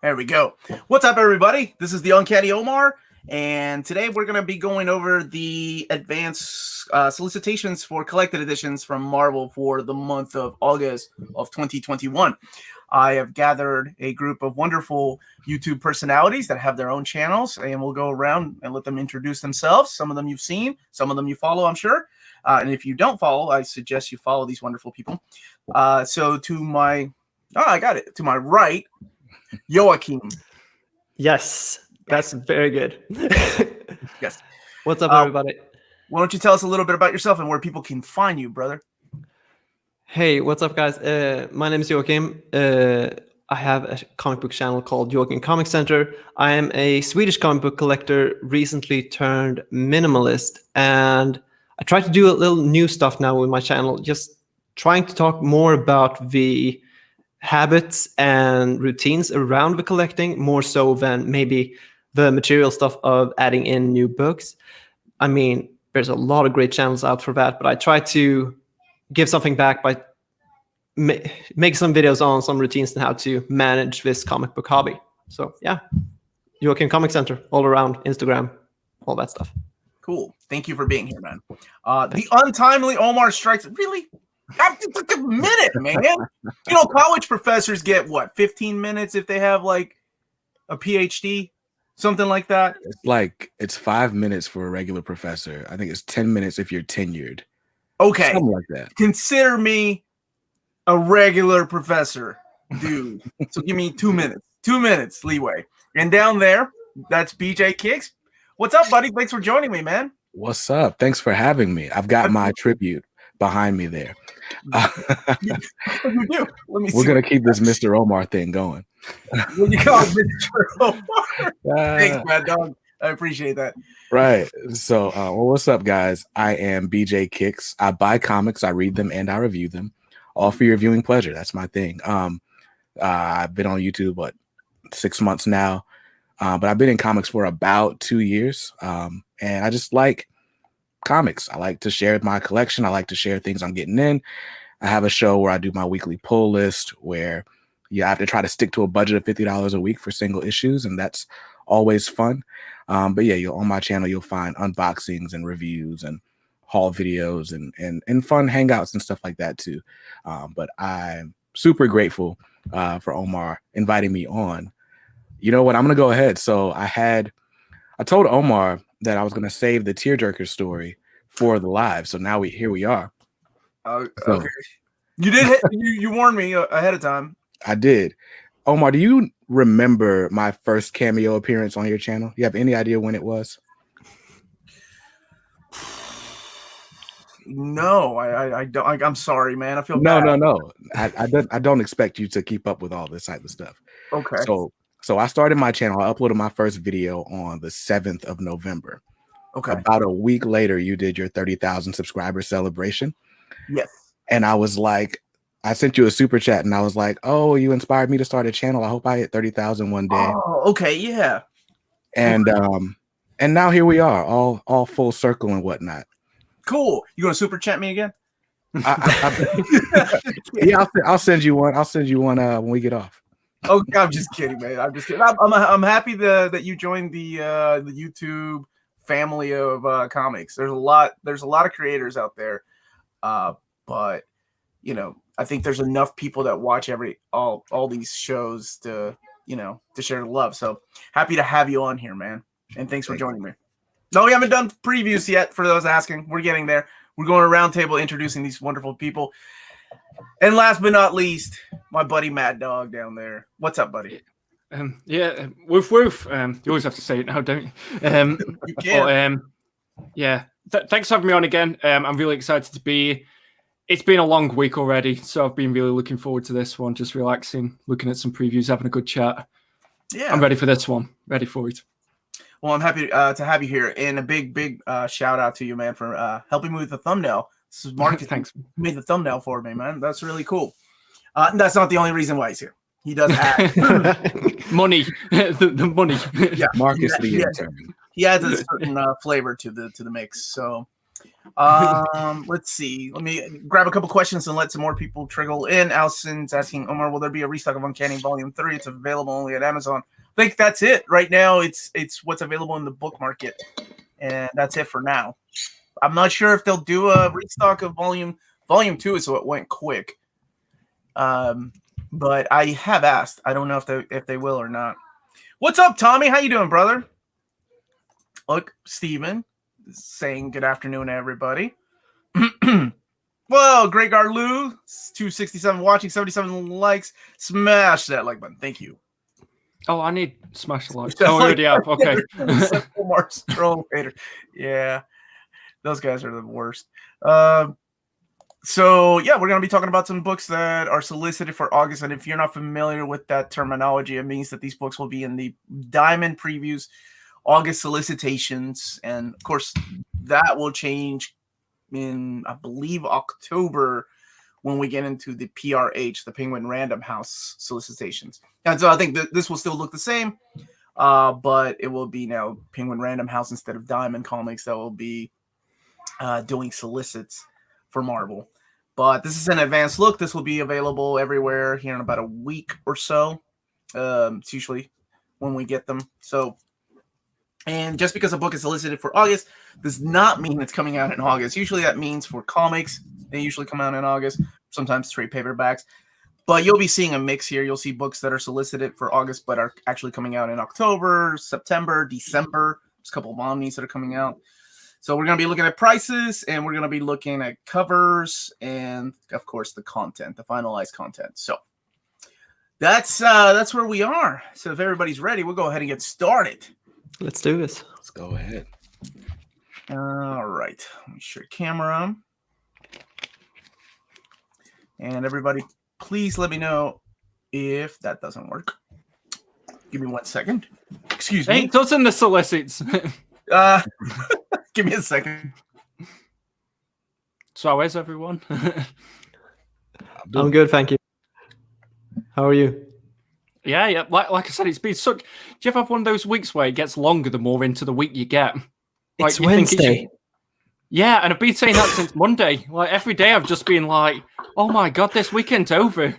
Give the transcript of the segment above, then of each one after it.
There we go. What's up, everybody? This is the Uncanny Omar, and today we're going to be going over the advance solicitations for collected editions from Marvel for the month of August of 2021. I have gathered a group of wonderful YouTube personalities that have their own channels, and we'll go around and let them introduce themselves. Some of them you've seen, some of them you follow, I'm sure. And if you don't follow, I suggest you follow these wonderful people. So to my right, Joakim. Yes, that's very good. Yes. What's up, everybody? Why don't you tell us a little bit about yourself and where people can find you, brother? Hey, what's up, guys? My name is Joakim. I have a comic book channel called Joakim Comic Center. I am a Swedish comic book collector, recently turned minimalist, and I try to do a little new stuff now with my channel, just trying to talk more about the habits and routines around the collecting, more so than maybe the material stuff of adding in new books. I mean, there's a lot of great channels out for that, but I try to give something back by make some videos on some routines and how to manage this comic book hobby. So yeah, Joakim Comic Center, all around, Instagram, all that stuff. Cool. Thank you for being here, man. The untimely Omar strikes. Really? It's a minute, man. You know, college professors get what, 15 minutes if they have like a PhD, something like that. It's 5 minutes for a regular professor. I think it's 10 minutes if you're tenured. Okay, something like that. Consider me a regular professor, dude. So give me 2 minutes. 2 minutes leeway. And down there, that's BJ Kicks. What's up, buddy? Thanks for joining me, man. What's up? Thanks for having me. I've got my tribute behind me there. You do. Let me see. We're gonna keep this Mr. Omar thing going. What you call it, Mr. Omar? Thanks, Maddogg. I appreciate that. Right. So, what's up, guys? I am BJ Kicks. I buy comics, I read them, and I review them, all for your viewing pleasure. That's my thing. I've been on YouTube 6 months now, but I've been in comics for about 2 years, and I just like comics. I like to share my collection. I like to share things I'm getting in. I have a show where I do my weekly pull list where you have to try to stick to a budget of $50 a week for single issues, and that's always fun. But yeah, on my channel, you'll find unboxings and reviews and haul videos and fun hangouts and stuff like that too. But I'm super grateful for Omar inviting me on. You know what? I'm going to go ahead. So I told Omar that I was going to save the tearjerker story for the live. So now here we are. Okay. You did. You warned me ahead of time. I did. Omar, do you remember my first cameo appearance on your channel? You have any idea when it was? No, I don't. I'm sorry, man. I feel no. bad. I don't expect you to keep up with all this type of stuff. Okay. So I started my channel. I uploaded my first video on the 7th of November. Okay. About a week later, you did your 30,000 subscriber celebration. Yes. And I was like, I sent you a super chat and I was like, oh, you inspired me to start a channel. I hope I hit 30,000 one day. Oh, okay. Yeah. And now here we are, all full circle and whatnot. Cool. You gonna super chat me again? Yeah, I'll send you one. I'll send you one when we get off. Oh, I'm just kidding, man. I'm just kidding. I'm happy that you joined the YouTube family of comics. There's a lot of creators out there, but you know, I think there's enough people that watch all these shows to share the love. So happy to have you on here, man. And thanks for joining me. No, we haven't done previews yet. For those asking, we're getting there. We're going around table introducing these wonderful people. And last but not least, my buddy Maddogg down there. What's up, buddy? Yeah, woof woof. You always have to say it now, don't you? You can. But, yeah. Thanks for having me on again. I'm really excited to be. It's been a long week already, so I've been really looking forward to this one. Just relaxing, looking at some previews, having a good chat. Yeah, I'm ready for this one. Ready for it. Well, I'm happy to have you here, and a big shout out to you, man, for helping me with the thumbnail. This is Marcus. Thanks. Made the thumbnail for me, man. That's really cool. That's not the only reason why he's here. He does add money. the money. Yeah, Marcus the intern. He adds a certain flavor to the mix. So, Let's see. Let me grab a couple questions and let some more people trickle in. Allison's asking Omar, will there be a restock of Uncanny Volume 3? It's available only at Amazon. I think that's it. Right now, it's what's available in the book market. And that's it for now. I'm not sure if they'll do a restock of Volume 2, so it went quick. But I have asked. I don't know if they will or not. What's up, Tommy? How you doing, brother? Look, Steven saying good afternoon, everybody. Well, Greg Arlou, 267 watching, 77 likes. Smash that like button. Thank you. Oh, I need smash the like. Oh, we already have. Okay. Omar Strong Vader. Yeah, those guys are the worst. So, yeah, we're going to be talking about some books that are solicited for August. And if you're not familiar with that terminology, it means that these books will be in the Diamond Previews August solicitations. And, of course, that will change in, I believe, October when we get into the PRH, the Penguin Random House solicitations. And so I think that this will still look the same, but it will be now Penguin Random House instead of Diamond Comics that will be doing solicits for Marvel. But this is an advanced look. This will be available everywhere here in about a week or so. It's usually when we get them. So, and just because a book is solicited for August does not mean it's coming out in August. Usually that means for comics, they usually come out in August, sometimes trade paperbacks. But you'll be seeing a mix here. You'll see books that are solicited for August but are actually coming out in October, September, December. There's a couple of omnis that are coming out. So we're going to be looking at prices, and we're going to be looking at covers and, of course, the content, the finalized content. So that's where we are. So if everybody's ready, we'll go ahead and get started. Let's do this. Let's go ahead. All right. Let me share camera. And everybody, please let me know if that doesn't work. Give me 1 second. Excuse me. Ain't touching the solicits. Give me a second. So where's everyone? I'm good, thank you. How are you? Yeah. Like I said, it's been such. Do you ever have one of those weeks where it gets longer the more into the week you get? Like, It's Wednesday. Yeah, and I've been saying that since Monday. Like every day, I've just been like, "Oh my god, this weekend's over."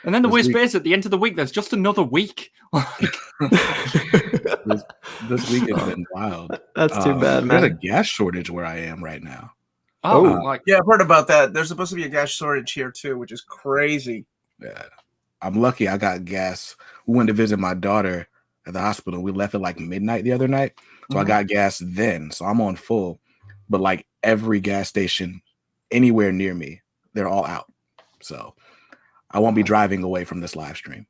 And then the worst bit is at the end of the week, there's just another week. This week has been wild. That's too bad, man. There's a gas shortage where I am right now. Yeah, I've heard about that. There's supposed to be a gas shortage here too, which is crazy. Yeah, I'm lucky I got gas. We went to visit my daughter at the hospital. We left at like midnight the other night, so I got gas then. So I'm on full, but like every gas station anywhere near me, they're all out. So I won't be driving away from this live stream.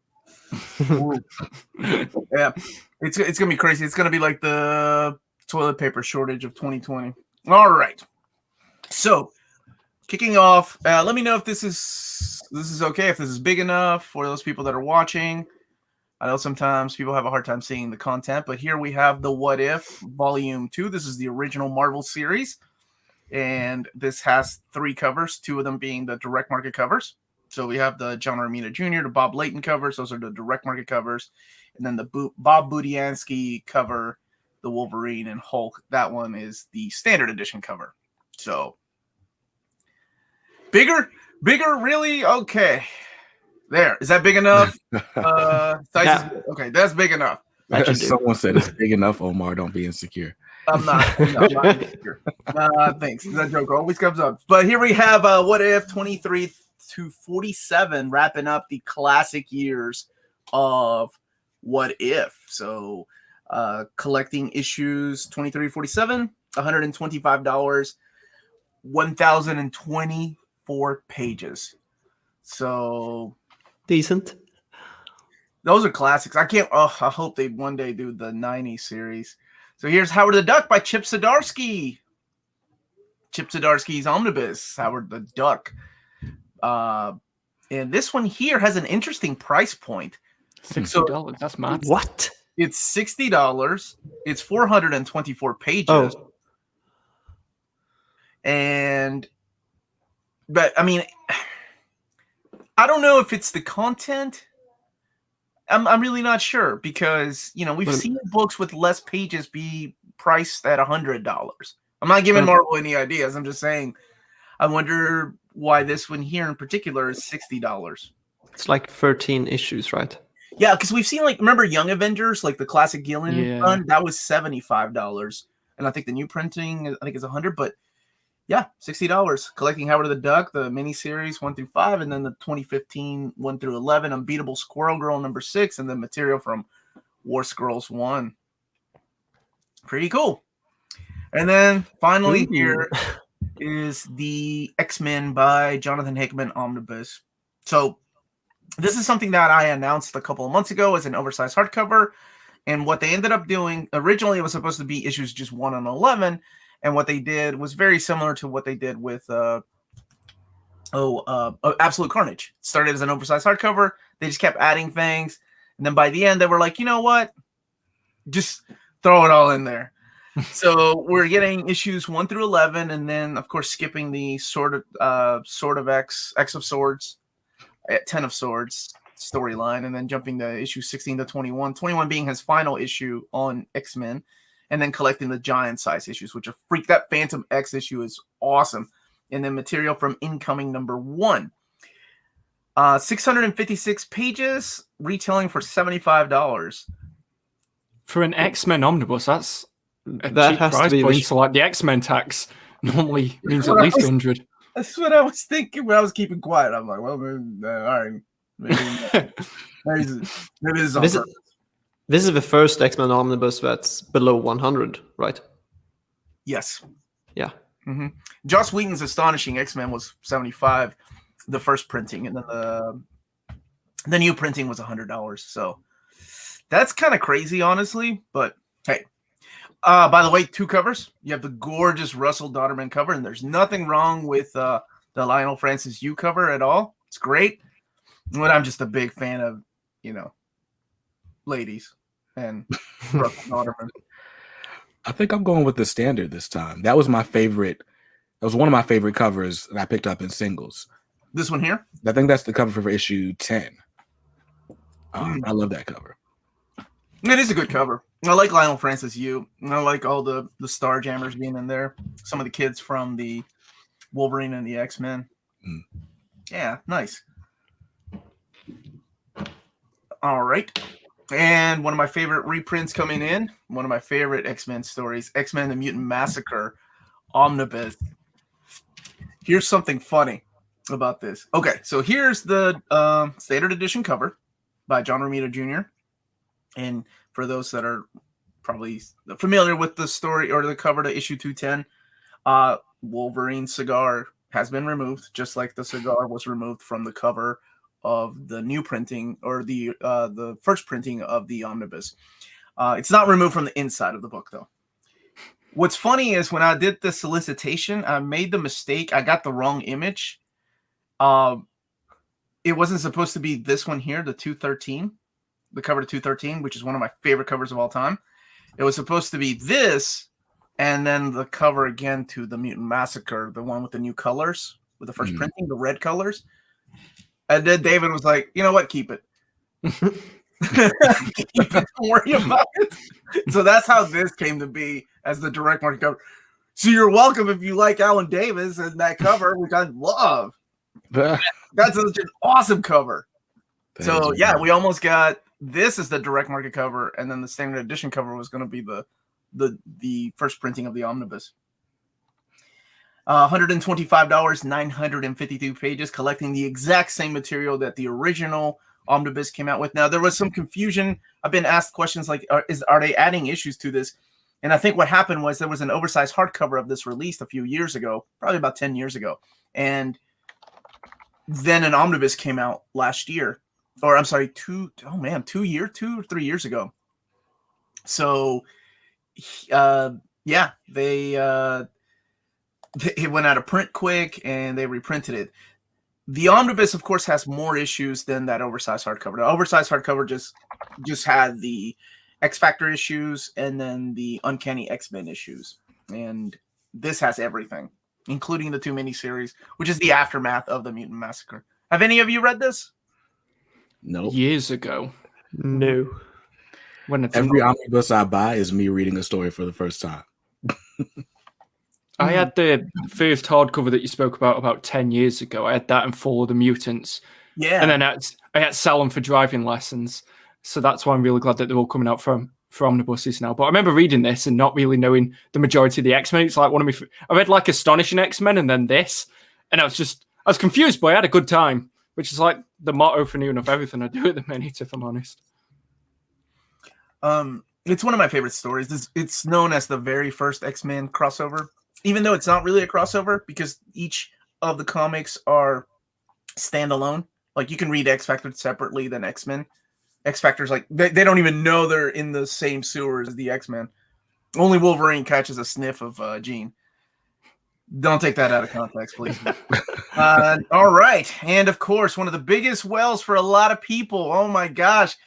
Yeah, it's gonna be crazy. It's gonna be like the toilet paper shortage of 2020. All right, so kicking off, let me know if this is okay, if this is big enough for those people that are watching. I know sometimes people have a hard time seeing the content, but here we have the What If Volume 2. This is the original Marvel series, and this has 3 covers, 2 of them being the direct market covers. So we have the John Romita Jr., the Bob Layton covers. Those are the direct market covers. And then the Bob Budiansky cover, the Wolverine and Hulk. That one is the standard edition cover. So bigger, really? Okay. There. Is that big enough? Yeah. Okay, that's big enough. Someone said it's big enough, Omar. Don't be insecure. I'm not insecure. Thanks. That joke always comes up. But here we have What If 23 to 47, wrapping up the classic years of What If. So collecting issues 23 to 47, $125, 1,024 pages. So Decent. those are classics. I hope they one day do the 90s series. So here's Howard the Duck by Chip Sadarsky. Chip Zdarsky's Omnibus, Howard the Duck. And this one here has an interesting price point. $60. That's mad. What? It's $60. It's 424 pages. Oh. But I mean, I don't know if it's the content. I'm really not sure because, we've seen books with less pages be priced at $100, I'm not giving Marvel any ideas. I'm just saying, I wonder why this one here in particular is $60. It's like 13 issues, right? Yeah, because we've seen, like, remember Young Avengers, like the classic Gillen Yeah. run? That was $75. And I think the new printing, I think is $100, but yeah, $60. Collecting Howard the Duck, the miniseries 1 through 5, and then the 2015 1 through 11, Unbeatable Squirrel Girl number 6, and then material from War Scrolls 1. Pretty cool. And then finally here is the X-Men by Jonathan Hickman Omnibus. So this is something that I announced a couple of months ago as an oversized hardcover. And what they ended up doing, originally it was supposed to be issues just 1 and 11. And what they did was very similar to what they did with Absolute Carnage. It started as an oversized hardcover. They just kept adding things. And then by the end, they were like, you know what? Just throw it all in there. So we're getting issues 1 through 11. And then, of course, skipping the Sword of X of Swords, 10 of Swords storyline. And then jumping to issue 16 to 21. 21 being his final issue on X-Men. And then collecting the giant size issues, which are freak. That Phantom X issue is awesome. And then material from Incoming number 1. 656 pages, retailing for $75. For an X-Men omnibus, that's a That cheap has to price be point. So like the X-Men tax normally means at least 100. That's what I was thinking when I was keeping quiet. I'm like, well, maybe, all right. Maybe this is on purpose. This is the first X-Men Omnibus that's below 100, right? Yes. Yeah. Mm-hmm. Joss Whedon's Astonishing X-Men was 75, the first printing, and then the new printing was $100. So that's kind of crazy, honestly. But hey, by the way, 2 covers. You have the gorgeous Russell Dodderman cover, and there's nothing wrong with the Lionel Francis Yu cover at all. It's great. But I'm just a big fan of, ladies and Russell Dodderman. I think I'm going with the standard this time. That was my favorite. That was one of my favorite covers that I picked up in singles. This one here? I think that's the cover for issue 10. I love that cover. It is a good cover. I like Lionel Francis Yu. I like all the Star Jammers being in there. Some of the kids from the Wolverine and the X-Men. Yeah, nice. All right. And one of my favorite reprints coming in, one of my favorite X-Men stories, X-Men the Mutant Massacre Omnibus. Here's something funny about this. Okay, so here's the standard edition cover by John Romita Jr. And for those that are probably familiar with the story or the cover to issue 210, Wolverine's cigar has been removed, just like the cigar was removed from the cover of the new printing or the first printing of the omnibus. It's not removed from the inside of the book, though. What's funny is when I did the solicitation, I made the mistake. I got the wrong image. It wasn't supposed to be this one here, the 213, the cover to 213, which is one of my favorite covers of all time. It was supposed to be this, and then the cover again to the Mutant Massacre, the one with the new colors, with the first printing, the red colors. And then David was like, you know what? Keep it. Keep it. Don't worry about it. So that's how this came to be as the direct market cover. So you're welcome if you like Alan Davis and that cover, which I love. That's such an awesome cover. So yeah, we almost got this as the direct market cover, and then the standard edition cover was going to be the first printing of the omnibus. $125, 952 pages, collecting the exact same material that the original omnibus came out with. Now, there was some confusion. I've been asked questions like, are they adding issues to this? And I think what happened was there was an oversized hardcover of this released a few years ago, probably about 10 years ago. And then an omnibus came out last year. Or I'm sorry, 2 or 3 years ago. So, yeah, it went out of print quick, and they reprinted it. The omnibus, of course, has more issues than that oversized hardcover. The oversized hardcover just had the X Factor issues and then the Uncanny X-Men issues. And this has everything, including the 2 miniseries, which is the aftermath of the Mutant Massacre. Have any of you read this? No. Years ago. No. When it's Every omnibus I buy is me reading a story for the first time. I had the first hardcover that you spoke about 10 years ago. I had that and Follow the Mutants. Yeah. And then I had sell them for driving lessons. So that's why I'm really glad that they're all coming out for omnibuses now. But I remember reading this and not really knowing the majority of the X-Men. It's like I read like Astonishing X-Men and then this. And I was confused, but I had a good time, which is like the motto for near enough everything I do at the minute, if I'm honest. It's one of my favorite stories. It's known as the very first X-Men crossover, even though it's not really a crossover because each of the comics are standalone. Like you can read X-Factor separately than X-Men. X-Factor's like they don't even know they're in the same sewer as the X-Men. Only Wolverine catches a sniff of Jean. Don't take that out of context, please. All right. And of course, one of the biggest wells for a lot of people. Oh my gosh.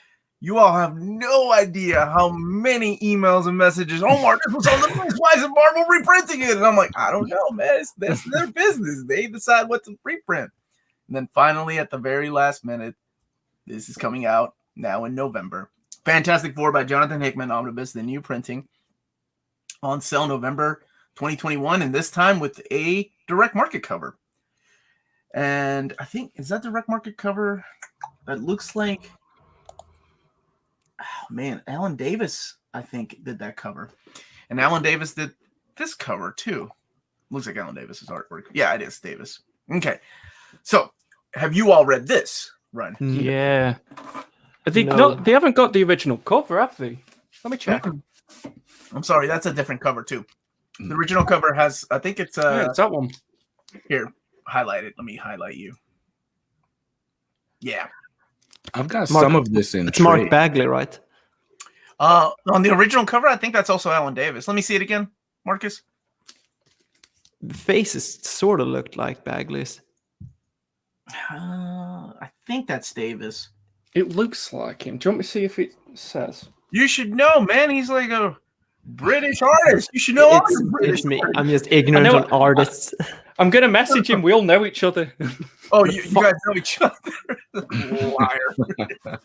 You all have no idea how many emails and messages. Omar, this was on the list. Why isn't Marvel reprinting it? And I'm like, I don't know, man. That's their business. They decide what to reprint. And then finally, at the very last minute, this is coming out now in November. Fantastic Four by Jonathan Hickman Omnibus, the new printing, on sale November 2021, and this time with a direct market cover. And I think, is that direct market cover? That looks like, oh man, Alan Davis, I think, did that cover. And Alan Davis did this cover too. Looks like Alan Davis's artwork. Yeah, it is Davis. Okay. So, have you all read this run? Yeah. They haven't got the original cover, have they? Let me check. I'm sorry, that's a different cover too. The original cover has, I think it's it's that one. Here, highlight it. Let me highlight you. Yeah. I've got some of this in. It's Mark Bagley, right? On the original cover, I think that's also Alan Davis. Let me see it again, Marcus. The faces sort of looked like Bagley's. I think that's Davis. It looks like him. Do you want me to see if it says? You should know, man. He's like a British artist. You should know. It's me. I'm just ignorant on artists. I'm gonna message him. We all know each other. Oh, you guys know each other. Liar.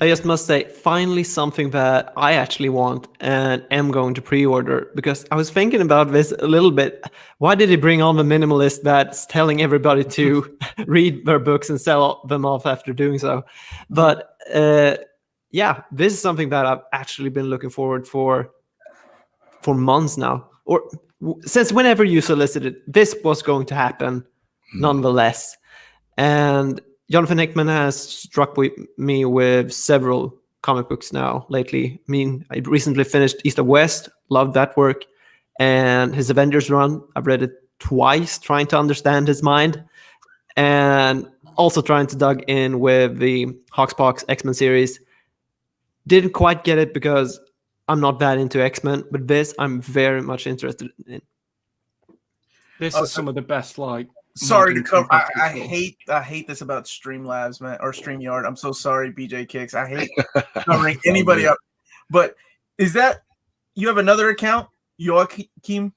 I just must say, finally something that I actually want and am going to pre-order, because I was thinking about this a little bit. Why did he bring on the minimalist that's telling everybody to read their books and sell them off after doing so? But yeah, this is something that I've actually been looking forward for months now, or since whenever you solicited, this was going to happen nonetheless. And Jonathan Hickman has struck me with several comic books now lately. I mean, I recently finished East of West, loved that work, and his Avengers run. I've read it twice, trying to understand his mind, and also trying to dug in with the Hoxpox X-Men series. Didn't quite get it because I'm not that into X-Men, but this I'm very much interested in. This is some of the best, like. Sorry to cover. I hate this about Streamlabs, man, or StreamYard. I'm so sorry, BJ Kicks. I hate covering anybody up. But is that you have another account, Joakim,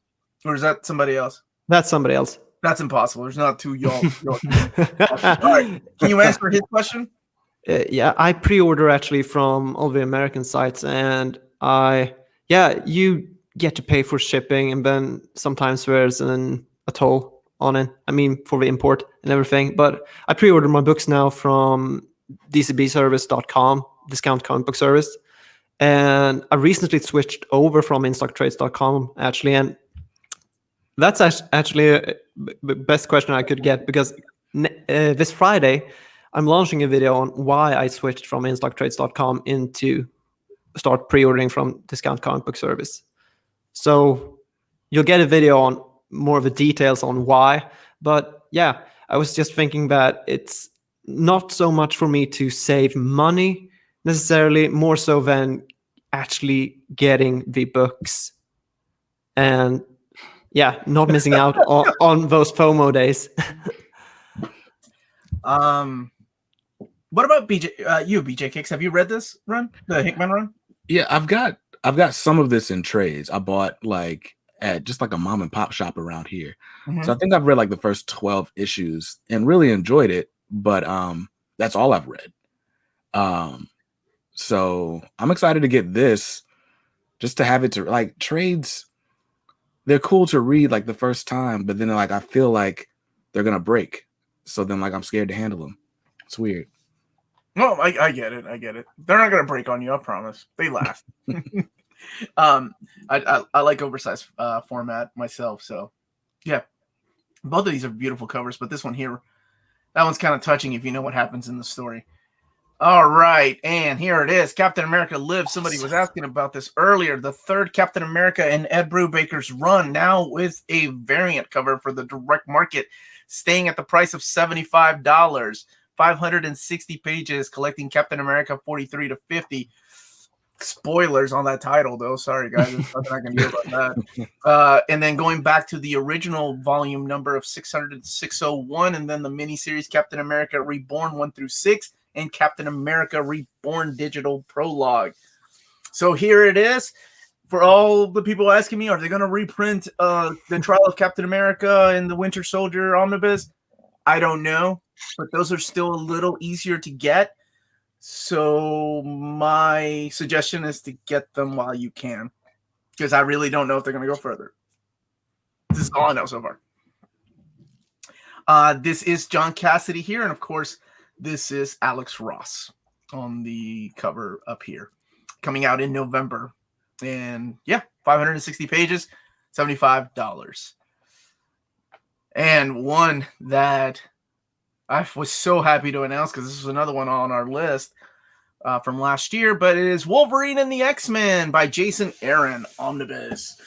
or is that somebody else? That's somebody else. That's impossible. There's not two Joakim. All right. Can you answer his question? Yeah, I pre-order actually from all the American sites, and you get to pay for shipping, and then sometimes there's a toll on it. I mean, for the import and everything. But I pre-order my books now from dcbservice.com, discount comic book service. And I recently switched over from instocktrades.com actually. And that's actually the best question I could get, because this Friday, I'm launching a video on why I switched from instocktrades.com into start pre-ordering from discount comic book service. So you'll get a video on more of the details on why. But yeah, I was just thinking that it's not so much for me to save money necessarily, more so than actually getting the books and not missing out on those FOMO days. What about BJ Kicks? Have you read this run, the Hickman run? Yeah, I've got some of this in trades. I bought at just like a mom and pop shop around here. Mm-hmm. So I think I've read like the first 12 issues and really enjoyed it, but that's all I've read. So I'm excited to get this, just to have it to like trades. they're cool to read like the first time, but then like I feel like they're gonna break. So then like I'm scared to handle them. It's weird. No, I get it. I get it. They're not gonna break on you. I promise. They last. I like oversized format myself. So yeah, both of these are beautiful covers, but this one here, that one's kind of touching if you know what happens in the story. All right, and here it is. Captain America Lives. Somebody was asking about this earlier. The third Captain America and Ed Brubaker's run, now with a variant cover for the direct market, staying at the price of $75. 560 pages, collecting Captain America 43 to 50. Spoilers on that title, though. Sorry, guys. There's nothing I can do about that. And then going back to the original volume number of 600 to 601, and then the miniseries Captain America Reborn 1 through 6, and Captain America Reborn Digital Prologue. So here it is. For all the people asking me, are they going to reprint the Trial of Captain America and the Winter Soldier Omnibus? I don't know, but those are still a little easier to get. So my suggestion is to get them while you can, because I really don't know if they're going to go further. This is all I know so far. This is John Cassidy here, and of course, this is Alex Ross on the cover up here, coming out in November. And yeah, 560 pages, $75. And one that I was so happy to announce, because this is another one on our list from last year, but it is Wolverine and the X-Men by Jason Aaron Omnibus.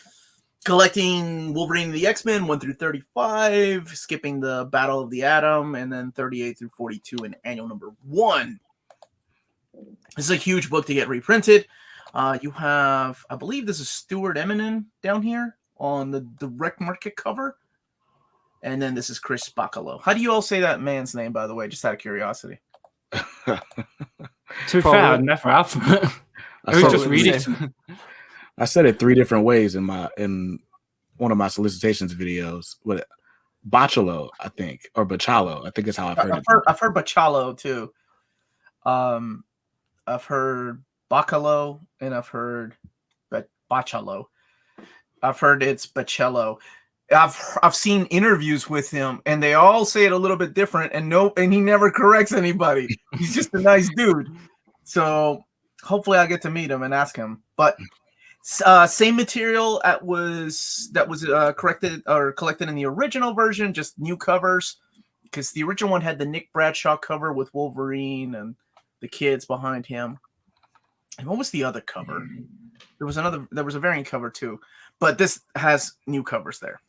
Collecting Wolverine and the X-Men 1 through 35, skipping the Battle of the Atom, and then 38 through 42 in annual number 1. This is a huge book to get reprinted. You have, I believe this is Stuart Eminem down here on the direct market cover. And then this is Chris Baccalo. How do you all say that man's name, by the way? Just out of curiosity. To be fair, I never have. I was just reading it. I said it 3 different ways in one of my solicitations videos. With Baccalo, I think, or Baccalo. I think is how I've heard it. I've heard Baccalo too. I've heard Baccalo, and I've heard Baccalo. I've heard it's Baccalo. I've seen interviews with him, and they all say it a little bit different, and he never corrects anybody. He's just a nice dude. So hopefully I'll get to meet him and ask him. But same material that was corrected or collected in the original version, just new covers, because the original one had the Nick Bradshaw cover with Wolverine and the kids behind him. And what was the other cover? There was a variant cover too, but this has new covers there.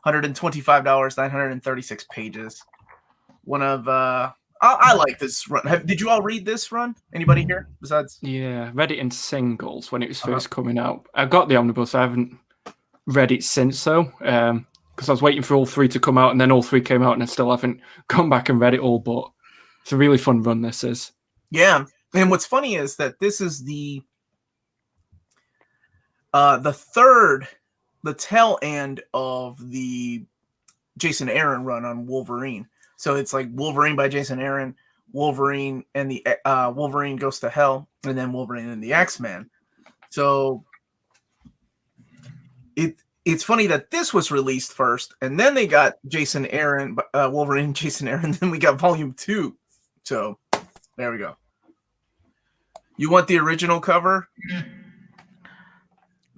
$125, 936 pages. One of I like this run. Did you all read this run? Anybody here besides? Yeah, read it in singles when it was first coming out. I got the omnibus. I haven't read it since though, because I was waiting for all 3 to come out, and then all 3 came out, and I still haven't gone back and read it all. But it's a really fun run. This is. Yeah, and what's funny is that this is the third. The tail end of the Jason Aaron run on Wolverine. So it's like Wolverine by Jason Aaron, Wolverine and the Wolverine Goes to Hell, and then Wolverine and the X-Men. So it's funny that this was released first, and then they got Jason Aaron, Wolverine, Jason Aaron, then we got Volume 2. So there we go. You want the original cover?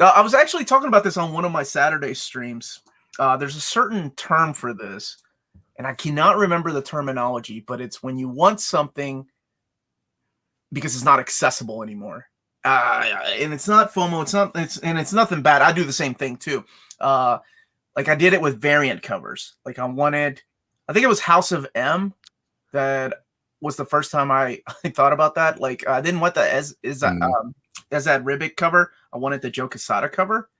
I was actually talking about this on one of my Saturday streams. There's a certain term for this, and I cannot remember the terminology, but it's when you want something because it's not accessible anymore. And it's not FOMO. It's nothing bad. I do the same thing too. Like I did it with variant covers. Like I think it was House of M that was the first time I thought about that. Like I didn't want the Ezad Ribic cover. I wanted the Joe Quesada cover.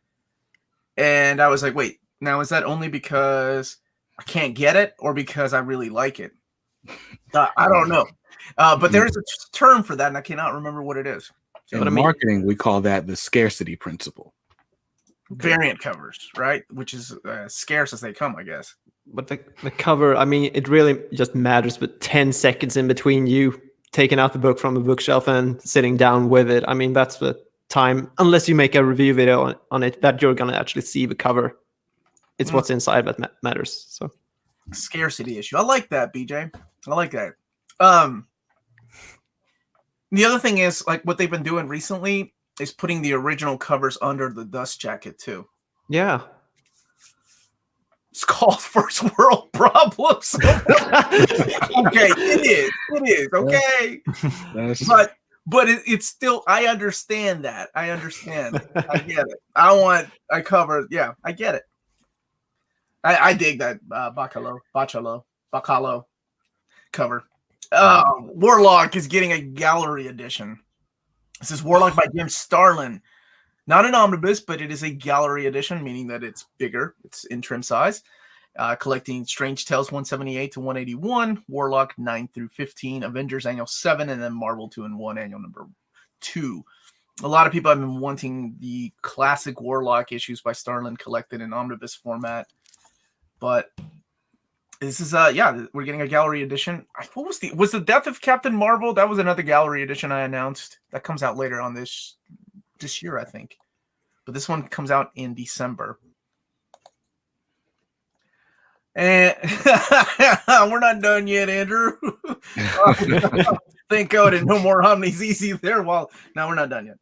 And I was like, wait, now is that only because I can't get it or because I really like it? I don't know. But there is a term for that, and I cannot remember what it is. In marketing, we call that the scarcity principle. Variant covers, right? Which is scarce as they come, I guess. But the cover, I mean, it really just matters with 10 seconds in between you taking out the book from the bookshelf and sitting down with it. I mean, that's what time, unless you make a review video on it, that you're gonna actually see the cover. It's what's inside that matters. So scarcity issue. I like that, BJ. I like that. The other thing is, like, what they've been doing recently is putting the original covers under the dust jacket too. Yeah. It's called First World Problems. Okay, it is okay. But it's still, I understand that. I understand. I get it. I cover. Yeah, I get it. I dig that Baccalo cover. Warlock is getting a gallery edition. This is Warlock by Jim Starlin. Not an omnibus, but it is a gallery edition, meaning that it's bigger. It's in trim size. Collecting Strange Tales 178 to 181, Warlock 9 through 15, Avengers Annual 7, and then Marvel 2-in-1 Annual number 2. A lot of people have been wanting the classic Warlock issues by Starlin collected in omnibus format. But this is we're getting a gallery edition. What was the Death of Captain Marvel? That was another gallery edition I announced. That comes out later on this year, I think. But this one comes out in December. And we're not done yet, Andrew. Thank God, and no more Omnis easy there. Well, no, we're not done yet.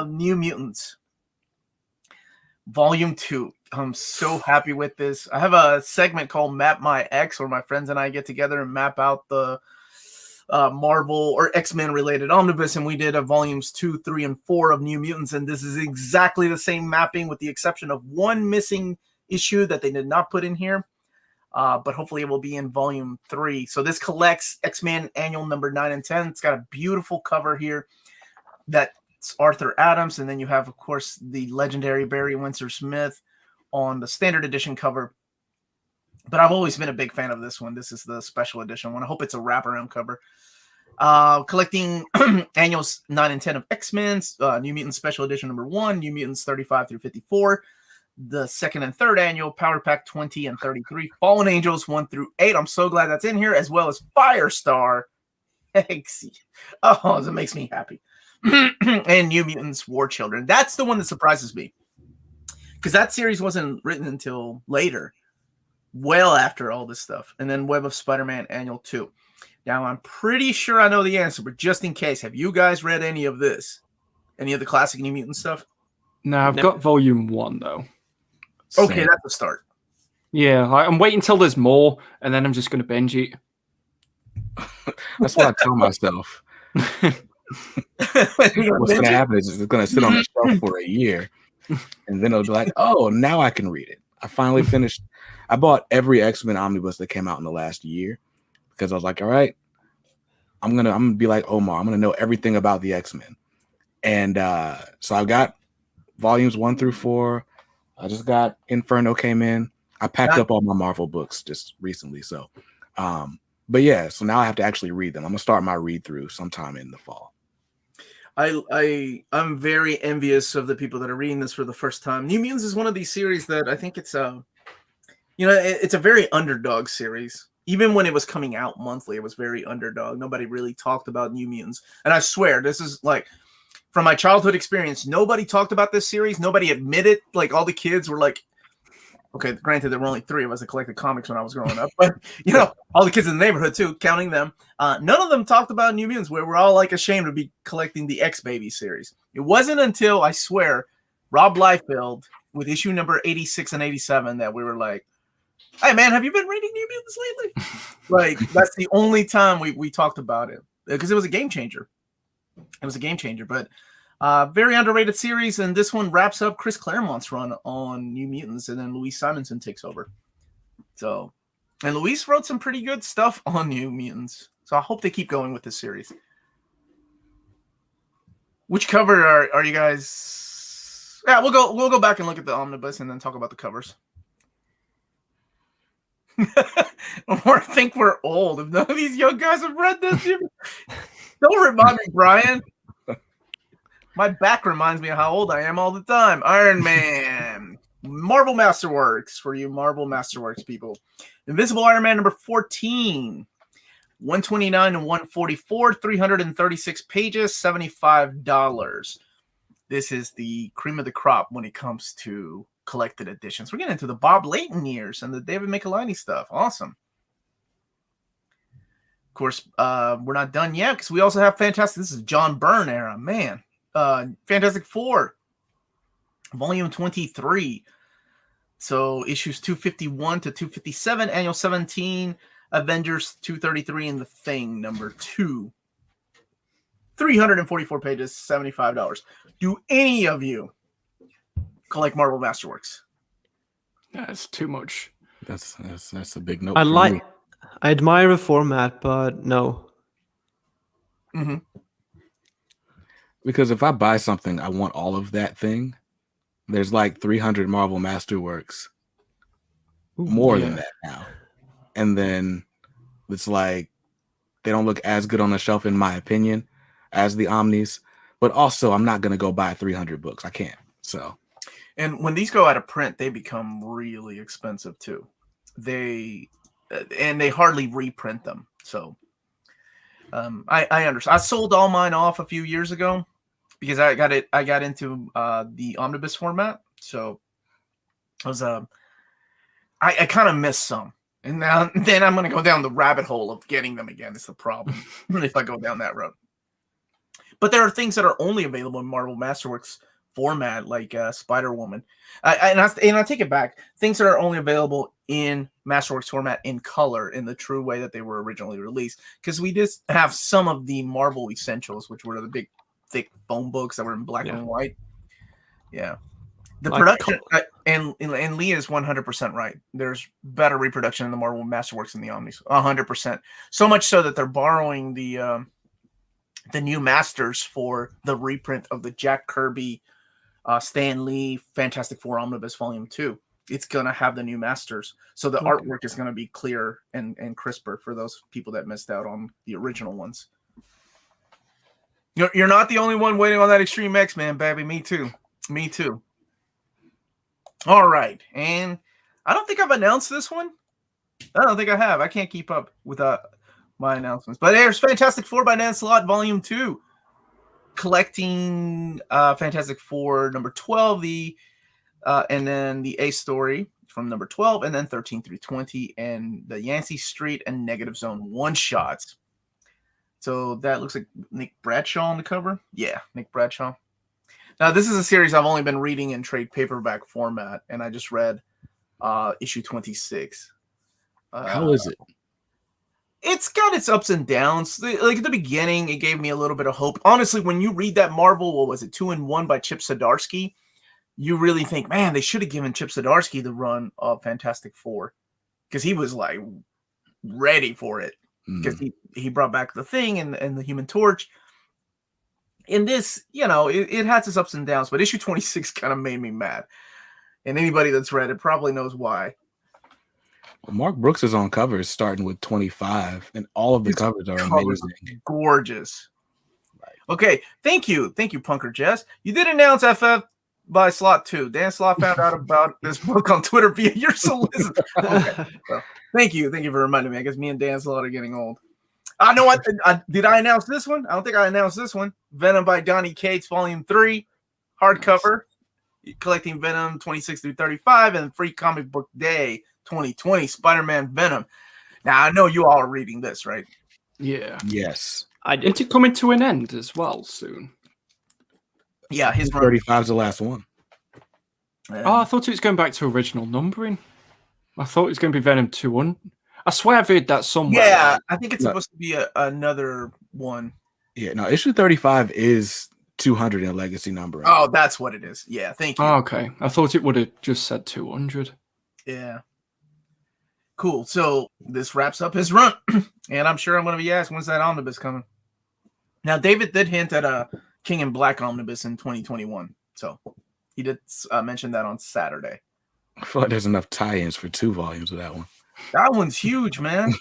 New Mutants Volume 2. I'm so happy with this. I have a segment called Map My X, where my friends and I get together and map out the Marvel or X-Men related omnibus, and we did a volumes 2, 3, and 4 of New Mutants, and this is exactly the same mapping with the exception of one missing issue that they did not put in here, but hopefully it will be in volume 3. So this collects X-Men Annual number 9 and 10. It's got a beautiful cover here that's Arthur Adams, and then you have, of course, the legendary Barry Windsor Smith on the standard edition cover. But I've always been a big fan of this one. This is the special edition one. I hope it's a wraparound cover. Collecting Annuals 9 and 10 of X-Men, New Mutants Special Edition number 1, New Mutants 35 through 54, the second and third annual, Power Pack 20 and 33, Fallen Angels 1 through 8. I'm so glad that's in here, as well as Firestar. Oh, that makes me happy. And New Mutants War Children. That's the one that surprises me, because that series wasn't written until later, well after all this stuff. And then Web of Spider-Man Annual 2. Now, I'm pretty sure I know the answer, but just in case, have you guys read any of this? Any of the classic New Mutant stuff? No, I've got Volume 1, though. Okay, same. That's a start. Yeah, I'm waiting until there's more, and then I'm just going to binge it. That's what I tell myself. What's going to happen is it's going to sit on the shelf for a year, and then it'll be like, oh, now I can read it. I finally finished. I bought every X-Men omnibus that came out in the last year because I was like, all right, I'm gonna be like Omar. I'm gonna know everything about the X-Men. And so I got volumes 1 through 4. I just got Inferno came in. I packed up all my Marvel books just recently. So, but yeah, so now I have to actually read them. I'm gonna start my read through sometime in the fall. I'm very envious of the people that are reading this for the first time. New Mutants is one of these series that I think it's it's a very underdog series. Even when it was coming out monthly, it was very underdog. Nobody really talked about New Mutants. And I swear, this is like, from my childhood experience, nobody talked about this series. Nobody admitted. Like, all the kids were like, okay, granted, there were only 3 of us that collected comics when I was growing up. But, all the kids in the neighborhood, too, counting them. None of them talked about New Mutants, where we're all, like, ashamed to be collecting the X-Baby series. It wasn't until, I swear, Rob Liefeld, with issue number 86 and 87, that we were like, hey, man, have you been reading New Mutants lately? Like, that's the only time we talked about it, because it was a game changer. It was a game changer, but very underrated series. And this one wraps up Chris Claremont's run on New Mutants, and then Louise Simonson takes over. So, and Louise wrote some pretty good stuff on New Mutants. So I hope they keep going with this series. Which cover are you guys? Yeah, we'll go back and look at the omnibus and then talk about the covers. Or think we're old. If none of these young guys have read this, don't remind me, Brian. My back reminds me of how old I am all the time. Iron Man. Marvel Masterworks, for you Marvel Masterworks people. Invisible Iron Man number 14. 129 and 144, 336 pages, $75. This is the cream of the crop when it comes to collected editions. We're getting into the Bob Layton years and the David Michelinie stuff. Awesome. Of course, we're not done yet because we also have Fantastic. This is John Byrne era, man. Fantastic Four, Volume 23. So issues 251 to 257, Annual 17, Avengers 233, and The Thing number 2. 344 pages, $75. Do any of you collect Marvel Masterworks? That's too much. That's a big note. I admire the format, but no. Mm-hmm. Because if I buy something, I want all of that thing. There's like 300 Marvel Masterworks, more than that now. And then it's like they don't look as good on the shelf, in my opinion, as the Omnis. But also, I'm not going to go buy 300 books. I can't. So, and when these go out of print, they become really expensive too. They hardly reprint them. So, I understand. I sold all mine off a few years ago because I got into the omnibus format. So, I was I kind of missed some. And then I'm going to go down the rabbit hole of getting them again. It's the problem if I go down that road. But there are things that are only available in Marvel Masterworks format, like Spider-Woman. And I take it back. Things that are only available in Masterworks format in color in the true way that they were originally released. Because we just have some of the Marvel Essentials, which were the big, thick phone books that were in black and white. Yeah. The production, and Lee is 100% right. There's better reproduction in the Marvel Masterworks than the Omnis, 100%. So much so that they're borrowing the new masters for the reprint of the Jack Kirby, Stan Lee Fantastic Four Omnibus Volume 2. It's going to have the new masters. So the artwork is going to be clearer and crisper for those people that missed out on the original ones. You're not the only one waiting on that Extreme X-Men, baby. Me too. Me too. All right. And I don't think I've announced this one. I don't think I have. I can't keep up with my announcements. But there's Fantastic Four by Dan Slott, Volume 2. Collecting Fantastic Four number 12, and then the A story from number 12, and then 13 through 20, and the Yancey Street and Negative Zone one-shots. So that looks like Nick Bradshaw on the cover. Yeah, Nick Bradshaw. Now, this is a series I've only been reading in trade paperback format, and I just read issue 26. How is it? It's got its ups and downs. Like at the beginning, it gave me a little bit of hope. Honestly, when you read that Marvel, what was it, 2-in-1 by Chip Sadarsky, you really think, man, they should have given Chip Sadarsky the run of Fantastic Four because he was like ready for it because he brought back the Thing and the Human Torch. In this, it has its ups and downs, but issue 26 kind of made me mad. And anybody that's read it probably knows why. Well, Mark Brooks is on covers starting with 25, and all of the covers are amazing. Gorgeous. Right. Okay, thank you, Punker Jess. You did announce FF by Slot 2. Dan Slot found out about this book on Twitter via your solicitor. Okay, so, thank you for reminding me. I guess me and Dan Slot are getting old. I know what did I announce this one? I don't think I announced this one. Venom by Donny Cates, Volume 3, hardcover. Collecting Venom 26 through 35, and Free Comic Book Day 2020, Spider-Man Venom. Now, I know you all are reading this, right? Yeah. Yes. Isn't it coming to an end as well soon? Yeah, his 35 is the last one. I thought it was going back to original numbering. I thought it was going to be Venom 200. I swear I've read that somewhere. Yeah, I think it's supposed to be another one. Yeah, no, issue 35 is 200 in legacy numbering. Oh, that's what it is. Yeah, thank you. Oh, okay. I thought it would have just said 200. Yeah. Cool. So this wraps up his run. And I'm sure I'm going to be asked, when's that omnibus coming? Now, David did hint at a King in Black omnibus in 2021. So he did mention that on Saturday. I feel like there's enough tie-ins for 2 volumes of that one. That one's huge, man.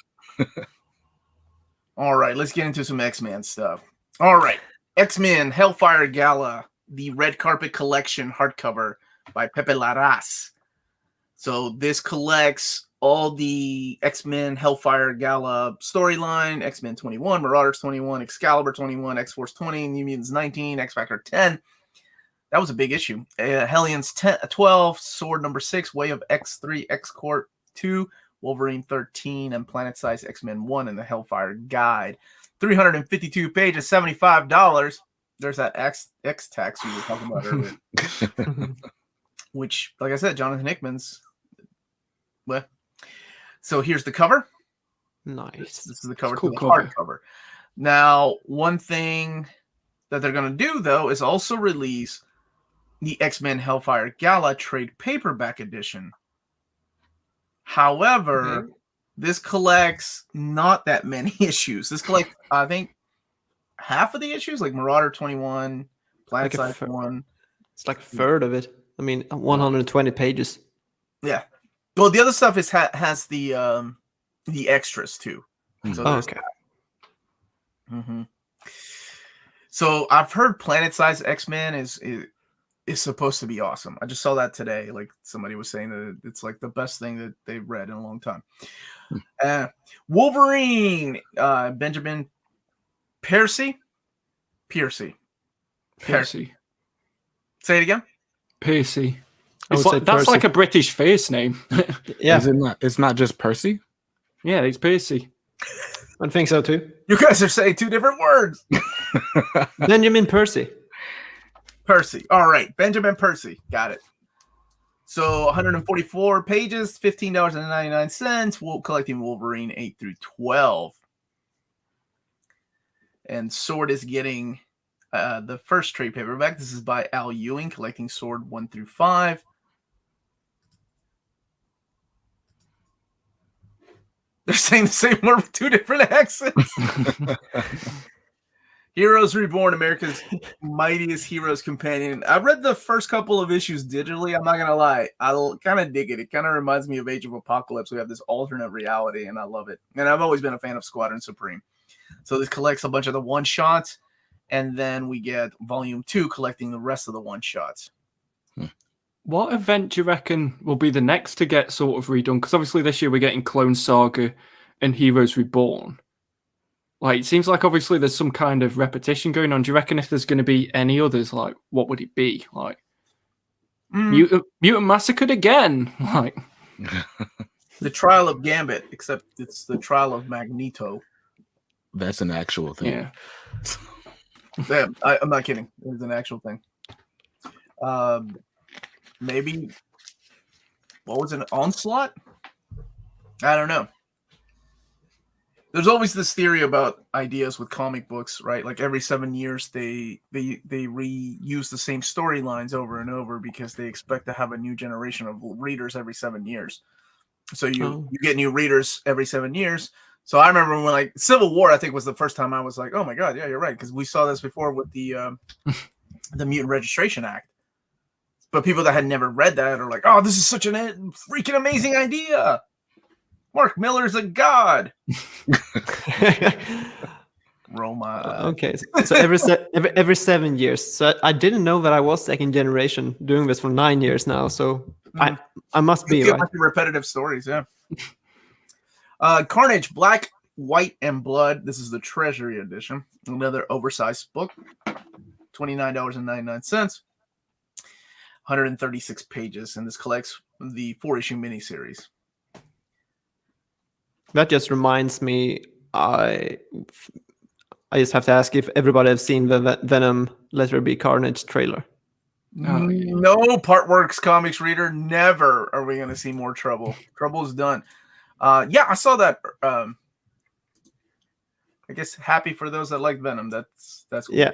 All right, let's get into some X-Men stuff. All right, X-Men Hellfire Gala, the Red Carpet Collection hardcover by Pepe Larraz. So this collects all the X-Men Hellfire Gala storyline, X-Men 21, Marauders 21, Excalibur 21, X-Force 20, New Mutants 19, X-Factor 10. That was a big issue. Hellions 12, Sword number 6, Way of X3, X-Corp 2, Wolverine 13, and Planet Size X-Men 1 in the Hellfire Guide. 352 pages, $75. There's that X tax we were talking about earlier. Which, like I said, Jonathan Hickman's. Well, so here's the cover. Nice. This is the cover, Cool the cover. hardcover. Now, one thing that they're going to do, though, is also release the X-Men Hellfire Gala trade paperback edition. However, this collects not that many issues. This collects, I think, half of the issues, like Marauder 21, Planet Size 1. It's like a third of it. I mean, 120 pages. Yeah. Well, the other stuff has the extras too. So okay. Mm-hmm. So I've heard Planet Size X-Men is supposed to be awesome. I just saw that today. Like somebody was saying that it's like the best thing that they've read in a long time. Wolverine, Benjamin Piercy. Percy. Say it again. Percy. I would say That's Percy. like a British face name. Yeah, Is it not? It's not just Percy. Yeah, it's Percy. I think so too. You guys are saying two different words. Benjamin Percy. Percy. All right. Benjamin Percy. Got it. So 144 pages, $15.99. Collecting Wolverine 8 through 12. And Sword is getting the first trade paperback. This is by Al Ewing, collecting Sword 1 through 5. They're saying the same word with two different accents. Heroes Reborn, America's Mightiest Heroes Companion. I read the first couple of issues digitally. I'm not going to lie. I kind of dig it. It kind of reminds me of Age of Apocalypse. We have this alternate reality, and I love it. And I've always been a fan of Squadron Supreme. So this collects a bunch of the one-shots, and then we get Volume 2 collecting the rest of the one-shots. What event do you reckon will be the next to get sort of redone? Because obviously this year we're getting Clone Saga and Heroes Reborn. Like, it seems like obviously there's some kind of repetition going on. Do you reckon if there's going to be any others, like, what would it be? Like, Mutant Massacre again? Like, The Trial of Gambit, except it's the Trial of Magneto. That's an actual thing. yeah. Yeah, I'm not kidding. It's an actual thing. Maybe, what was it, Onslaught? I don't know. There's always this theory about ideas with comic books, right? Like every 7 years, they reuse the same storylines over and over because they expect to have a new generation of readers every 7 years. So you get new readers every 7 years. So I remember when, like, Civil War, I think, was the first time I was like, oh my God, yeah, you're right. Because we saw this before with the Mutant Registration Act. But people that had never read that are like, oh, this is such a freaking amazing idea. Mark Miller's a god. Roll my eyes. Okay, so every 7 years. So I didn't know that I was second generation doing this for 9 years now. So I must be right. Repetitive stories, yeah. Carnage, Black, White, and Blood. This is the Treasury edition. Another oversized book. $29.99. 136 pages, and this collects the 4-issue miniseries. That just reminds me, I just have to ask if everybody has seen the Venom Let There Be Carnage trailer. No, Partworks Comics reader, never are we going to see more trouble. Trouble's done. Yeah, I saw that. I guess happy for those that like Venom. That's cool. Yeah.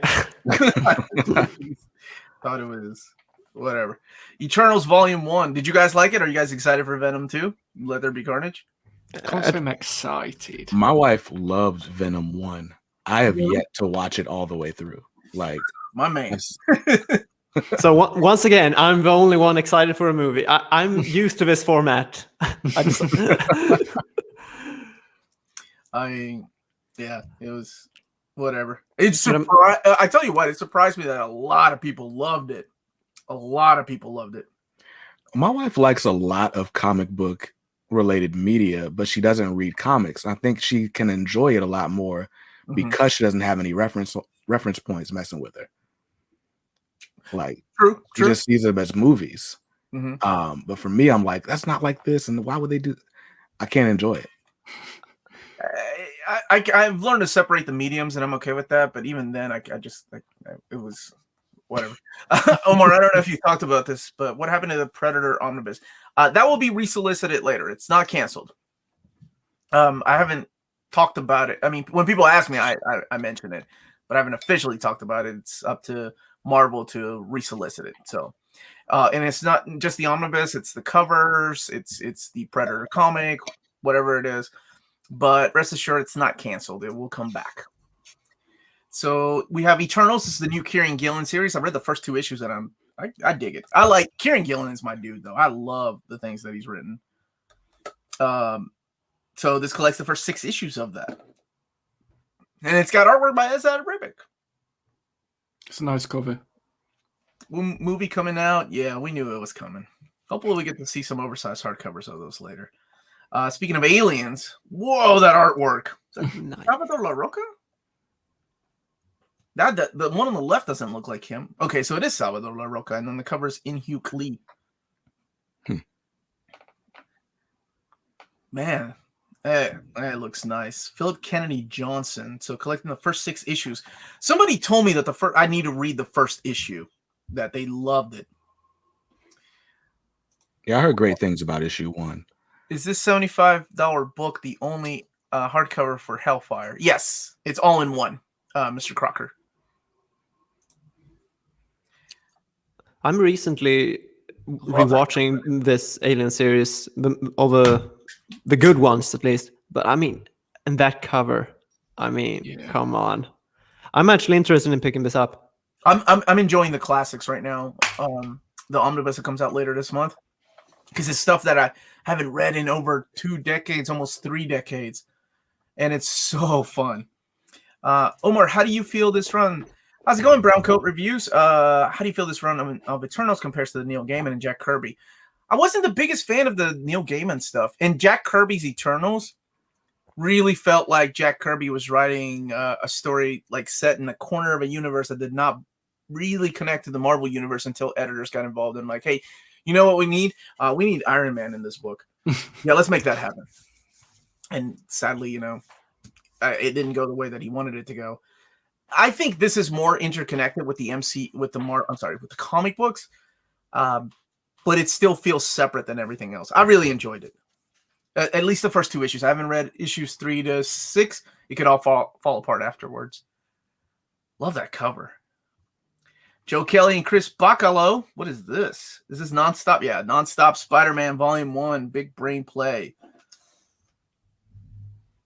Thought it was whatever. Eternals Volume 1. Did you guys like it? Are you guys excited for Venom 2? Let There Be Carnage? I'm excited. My wife loved Venom 1. I have yet to watch it all the way through. Like, my man. So once again, I'm the only one excited for a movie. I'm used to this format. Yeah, it was whatever. I tell you what, it surprised me that a lot of people loved it. A lot of people loved it. My wife likes a lot of comic book related media, but she doesn't read comics. I think she can enjoy it a lot more because she doesn't have any reference points messing with her. Like, True. he just sees them as movies. Mhm. But for me, I'm like, that's not like this, and why would they do? I can't enjoy it. I've learned to separate the mediums, and I'm okay with that. But even then, it was whatever. Omar, I don't know if you talked about this, but what happened to the Predator Omnibus? That will be resolicited later. It's not canceled. I haven't talked about it. I mean, when people ask me, I mention it, but I haven't officially talked about it. It's up to Marvel to resolicit it. So, and it's not just the omnibus; it's the covers, it's the Predator comic, whatever it is. But rest assured, it's not canceled. It will come back. So we have Eternals. This is the new Kieran Gillen series. I read the first 2 issues, and I dig it. I like Kieran Gillen is my dude, though. I love the things that he's written. So this collects the first 6 issues of that, and it's got artwork by Esad Ribic. It's a nice cover. Movie coming out. Yeah, we knew it was coming. Hopefully, we get to see some oversized hardcovers of those later. Speaking of aliens, whoa, that artwork! Nice. Salvador La Roca? The one on the left doesn't look like him. Okay, so it is Salvador La Roca, and then the cover is in Hugh Lee. Man, it looks nice. Philip Kennedy Johnson. So collecting the first 6 issues. Somebody told me that I need to read the first issue. That they loved it. Yeah, I heard great things about issue 1. Is this $75 book the only hardcover for Hellfire? Yes, it's all in one, Mr. Crocker. I'm recently rewatching this Alien series, the good ones at least. But I mean, and that cover, come on. I'm actually interested in picking this up. I'm enjoying the classics right now. The omnibus that comes out later this month, because it's stuff that I haven't read in over 2 decades, almost 3 decades, and it's so fun. Omar, how do you feel this run? How's it going, Brown Coat Reviews? How do you feel this run of Eternals compares to the Neil Gaiman and Jack Kirby? I wasn't the biggest fan of the Neil Gaiman stuff, and Jack Kirby's Eternals really felt like Jack Kirby was writing a story like set in a corner of a universe that did not really connect to the Marvel universe until editors got involved and like, hey, you know what we need? We need Iron Man in this book. Yeah, let's make that happen. And sadly, it didn't go the way that he wanted it to go. I think this is more interconnected with the comic books, but it still feels separate than everything else. I really enjoyed it. At least the first 2 issues. I haven't read issues 3 to 6. It could all fall apart afterwards. Love that cover. Joe Kelly and Chris Baccalo. What is this? Is this Nonstop? Yeah, Nonstop Spider-Man Volume 1. Big brain play.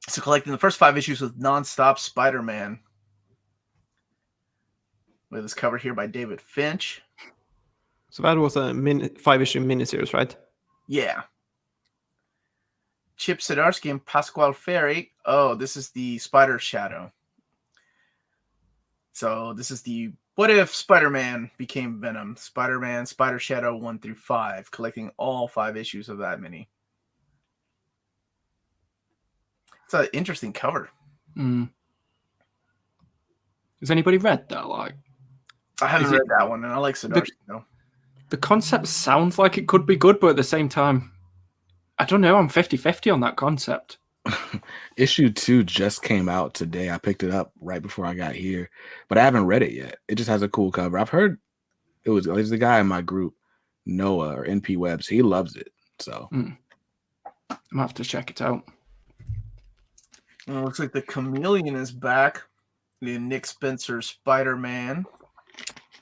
So collecting the first 5 issues with Nonstop Spider-Man. With this cover here by David Finch. So that was a 5-issue miniseries, right? Yeah. Chip Sadarsky and Pasquale Ferry. Oh, this is the Spider Shadow. So this is the What If Spider-Man Became Venom? Spider-Man, Spider Shadow 1 through 5. Collecting all 5 issues of that mini. It's an interesting cover. Has anybody read that? I haven't read that one, and I like Sadarsky though. The concept sounds like it could be good, but at the same time, I don't know. I'm 50-50 on that concept. Issue 2 just came out today. I picked it up right before I got here, but I haven't read it yet. It just has a cool cover. I've heard there's the guy in my group, Noah or NP Webs. He loves it. So I'm gonna have to check it out. Well, it looks like the Chameleon is back. The Nick Spencer Spider-Man,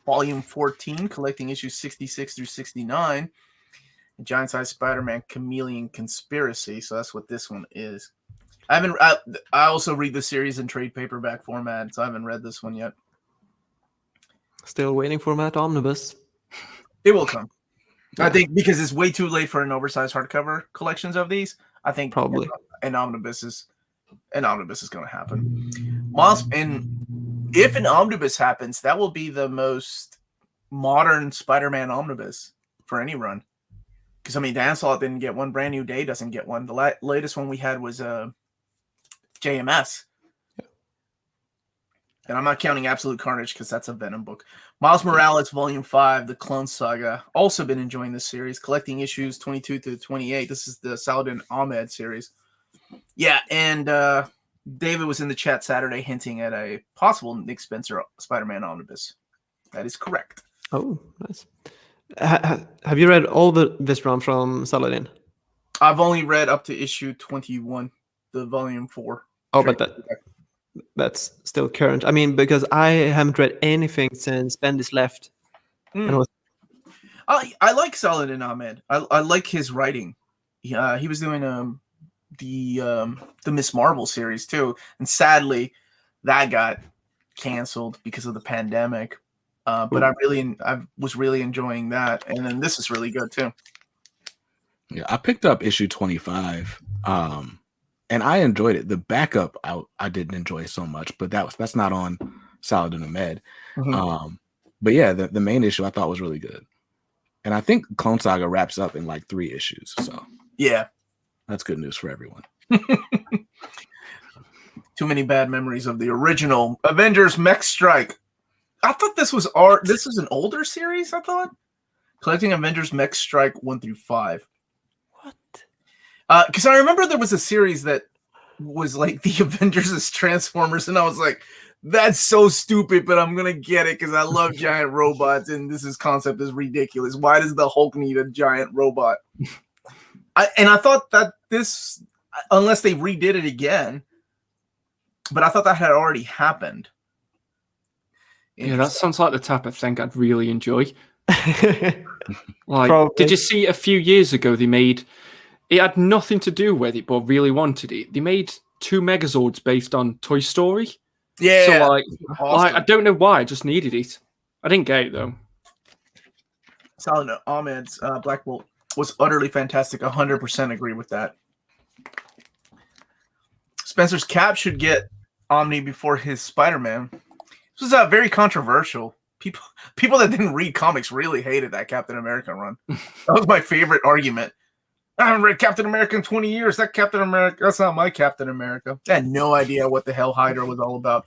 Volume 14, collecting issues 66 through 69. Giant Size Spider-Man Chameleon Conspiracy. So that's what this one is. I also read the series in trade paperback format, so I haven't read this one yet. Still waiting for that omnibus. It will come. I think because it's way too late for an oversized hardcover collections of these. I think probably an omnibus is going to happen. And if an omnibus happens, that will be the most modern Spider-Man omnibus for any run. Because Dan Slott didn't get one. Brand New Day doesn't get one. The latest one we had was JMS. And I'm not counting Absolute Carnage because that's a Venom book. Miles Morales, Volume 5, The Clone Saga. Also been enjoying this series, collecting issues 22 to 28. This is the Saladin Ahmed series. Yeah, and David was in the chat Saturday hinting at a possible Nick Spencer Spider-Man Omnibus. That is correct. Oh, nice. Have you read all this run from Saladin? I've only read up to issue 21, the Volume 4. Oh, but that's still current. I mean, because I haven't read anything since Bendis left. I like Saladin Ahmed. I like his writing. He was doing the Miss Marvel series too, and sadly, that got canceled because of the pandemic. But I was really enjoying that, and then this is really good too. Yeah, I picked up issue 25, and I enjoyed it. The backup I didn't enjoy so much, but that's not on Saladin Ahmed. Mm-hmm. But yeah, the main issue I thought was really good, and I think Clone Saga wraps up in like 3 issues. So yeah, that's good news for everyone. Too many bad memories of the original Avengers Mech Strike. I thought this was an older series. I thought collecting Avengers Mech Strike 1 through 5. What? Because I remember there was a series that was like the Avengers as Transformers, and I was like, "That's so stupid," but I'm gonna get it because I love giant robots, and this concept is ridiculous. Why does the Hulk need a giant robot? I thought that this, unless they redid it again, but I thought that had already happened. Yeah, that sounds like the type of thing I'd really enjoy. Like, Probably. did you see a few years ago they made it had nothing to do with it, but really wanted it. They made 2 Megazords based on Toy Story. Yeah. So like Awesome. I don't know why, I just needed it. I didn't get it though. Saladin Ahmed's Black Bolt was utterly fantastic. 100% agree with that. Spencer's Cap should get Omni before his Spider-Man. This was very controversial. People that didn't read comics really hated that Captain America run. That was my favorite argument. I haven't read Captain America in 20 years. That Captain America, that's not my Captain America. I had no idea what the hell Hydra was all about.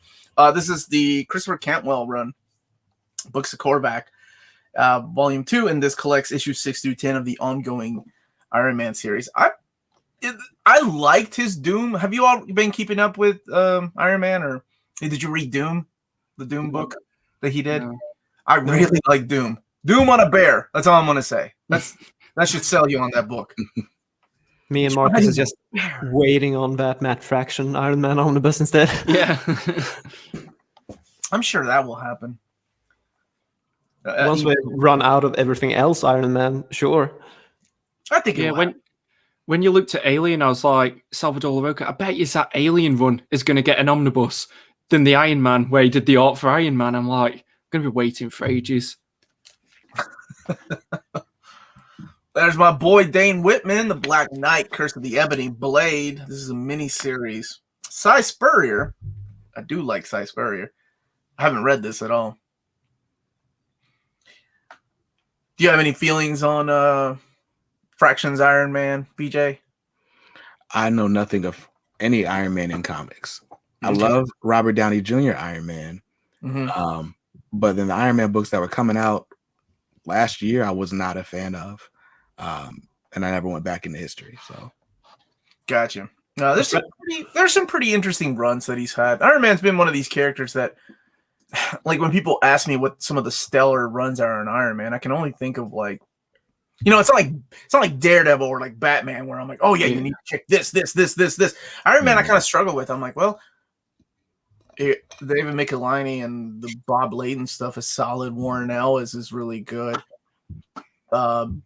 This is the Christopher Cantwell run, Books of Korvac, Volume 2, and this collects issues 6 through 10 of the ongoing Iron Man series. I liked his Doom. Have you all been keeping up with Iron Man, or did you read Doom, the Doom book that he did? No. I really like Doom. Doom on a bear. That's all I'm going to say. That should sell you on that book. Me and Marcus is just waiting on that Matt Fraction Iron Man Omnibus instead. Yeah. I'm sure that will happen. Once we run out of everything else Iron Man, sure. I think yeah, when you looked at Alien, I was like, Salvador Larroca, I bet you that Alien run is going to get an omnibus than the Iron Man, where he did the art for Iron Man. I'm like, I'm going to be waiting for ages. There's my boy Dane Whitman, the Black Knight, Curse of the Ebony Blade. This is a mini-series. Cy Spurrier. I do like Cy Spurrier. I haven't read this at all. Do you have any feelings on Fractions Iron Man, BJ? I know nothing of any Iron Man in comics. I love Robert Downey Jr. Iron Man. Mm-hmm. But then the Iron Man books that were coming out last year, I was not a fan of. And I never went back into history. So, gotcha. There's some pretty interesting runs that he's had. Iron Man's been one of these characters that, like, when people ask me what some of the stellar runs are in Iron Man, I can only think of, like, it's not like Daredevil or like Batman, where I'm like, oh yeah, you need to check this. Iron Man, I kind of struggle with. I'm like, well, David Michelinie and the Bob Layton stuff is solid. Warren Ellis is really good. And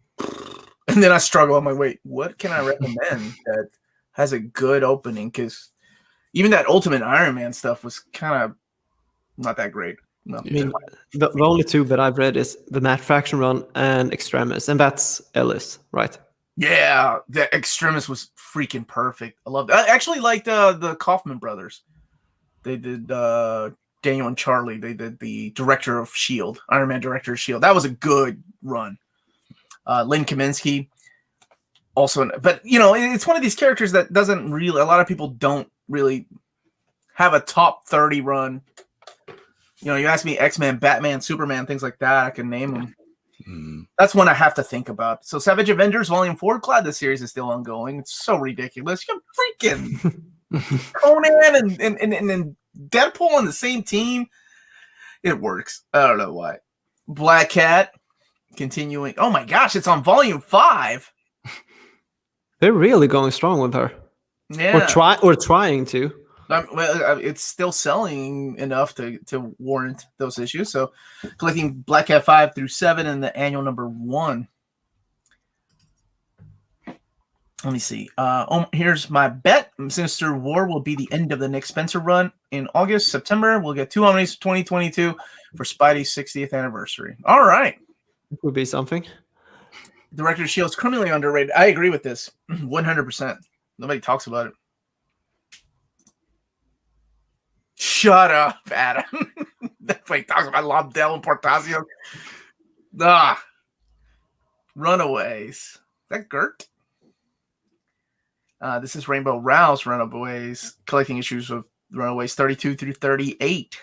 then I struggle. I'm like, wait, what can I recommend that has a good opening? Because even that Ultimate Iron Man stuff was kind of not that great. No. I mean, the only 2 that I've read is the Matt Fraction run and Extremis, and that's Ellis, right? Yeah, the Extremis was freaking perfect. I loved it. I actually liked the Kaufman brothers. They did Daniel and Charlie. They did the director of S.H.I.E.L.D., Iron Man director of S.H.I.E.L.D. That was a good run. Lynn Kaminsky also, but it's one of these characters that doesn't really, a lot of people don't really have a top 30 run You ask me X-Men, Batman, Superman, things like that. I can name them. Mm. That's one I have to think about. So Savage Avengers Volume 4, glad the series is still ongoing. It's so ridiculous. You're freaking Conan and Deadpool on the same team. It works. I don't know why. Black Cat continuing. Oh my gosh, it's on Volume 5. They're really going strong with her. Yeah. Or trying to. Well, it's still selling enough to warrant those issues. So, collecting Black Cat 5 through 7 and the annual number 1. Let me see. Here's my bet. Sinister War will be the end of the Nick Spencer run in August. September, we'll get 2 Omnis 2022 for Spidey's 60th anniversary. All right. It would be something. Director of S.H.I.E.L.D.'s criminally underrated. I agree with this. 100%. Nobody talks about it. Shut up, Adam. Nobody talks about Lobdell and Portasio. Runaways. Is that Gert? This is Rainbow Rowell's Runaways, collecting issues of Runaways 32 through 38.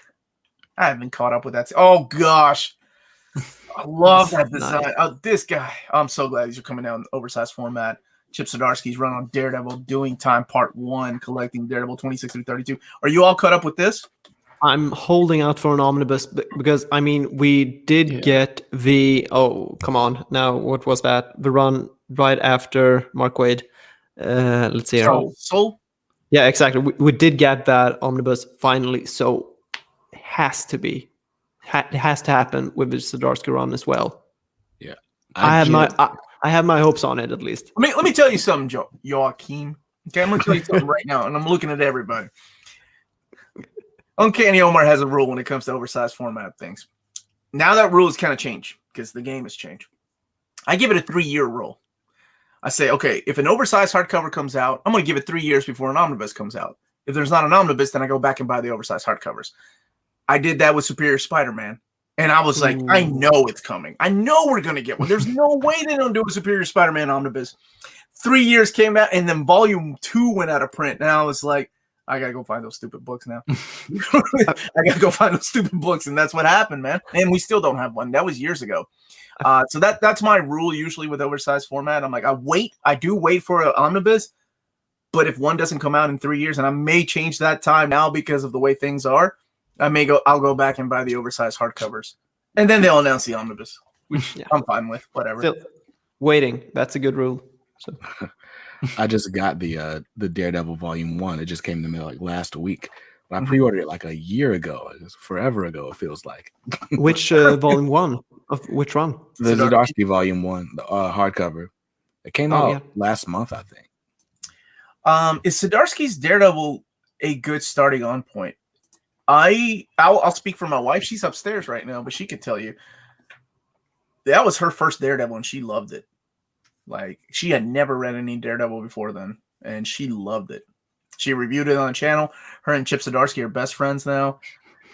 I haven't caught up with that. Oh, gosh. I love that design. Nice. Oh, this guy. I'm so glad these are coming out in oversized format. Chip Zdarsky's run on Daredevil, Doing Time Part 1, collecting Daredevil 26 through 32. Are you all caught up with this? I'm holding out for an omnibus because, I mean, we did get the... Oh, come on. Now, what was that? The run right after Mark Waid. Let's see. Soul? Yeah, exactly. We did get that omnibus finally, so it has to be. It has to happen with the Sadarsky run as well. Yeah. I have my hopes on it, at least. Let me tell you something, Joakim. Okay, I'm going to tell you something right now, and I'm looking at everybody. Uncanny Omar has a rule when it comes to oversized format things. Now that rule has kind of changed because the game has changed. I give it a 3-year rule. I say, okay, if an oversized hardcover comes out, I'm going to give it 3 years before an omnibus comes out. If there's not an omnibus, then I go back and buy the oversized hardcovers. I did that with Superior Spider-Man. And I was like, I know it's coming. I know we're going to get one. There's no way they don't do a Superior Spider-Man omnibus. 3 years came out, and then Volume 2 went out of print. And I was like, I got to go find those stupid books now. I got to go find those stupid books. And that's what happened, man. And we still don't have one. That was years ago. So that's my rule usually with oversized format. I'm like, I do wait for an omnibus. But if one doesn't come out in 3 years, and I may change that time now because of the way things are, I'll go back and buy the oversized hardcovers, and then they'll announce the omnibus, which I'm fine with. Whatever. Still waiting. That's a good rule. So. I just got the Daredevil Volume 1. It just came to me like last week. But I pre-ordered it like a year ago. It was forever ago. It feels like. Which Volume 1 of which run? The Sadarsky Volume 1, the hardcover. It came out last month, I think. Is Sadarsky's Daredevil a good starting on point? I'll speak for my wife. She's upstairs right now, but she could tell you that was her first Daredevil, and she loved it. Like, she had never read any Daredevil before then, and she loved it. She reviewed it on the channel. Her and Chip Zdarsky are best friends now.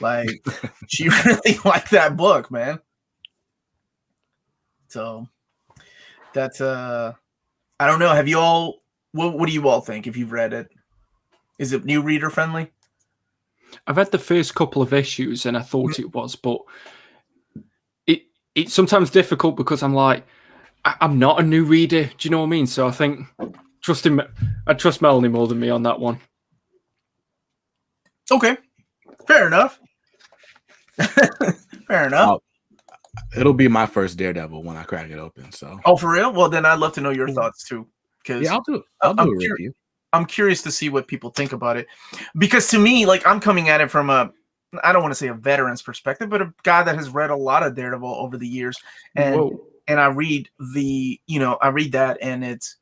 Like, she really liked that book, man. So that's I don't know. Have you all? What do you all think? If you've read it, is it new reader friendly? I've read the first couple of issues and I thought it was, but it's sometimes difficult because I'm like, I'm not a new reader. Do you know what I mean? So I think I trust Melanie more than me on that one. Okay, fair enough. Fair enough. It'll be my first Daredevil when I crack it open. So. Oh, for real? Well, then I'd love to know your thoughts too. Yeah, I'll do a review. I'm curious to see what people think about it, because to me, like, I'm coming at it from I don't want to say a veteran's perspective, but a guy that has read a lot of Daredevil over the years, and I read that, and it's,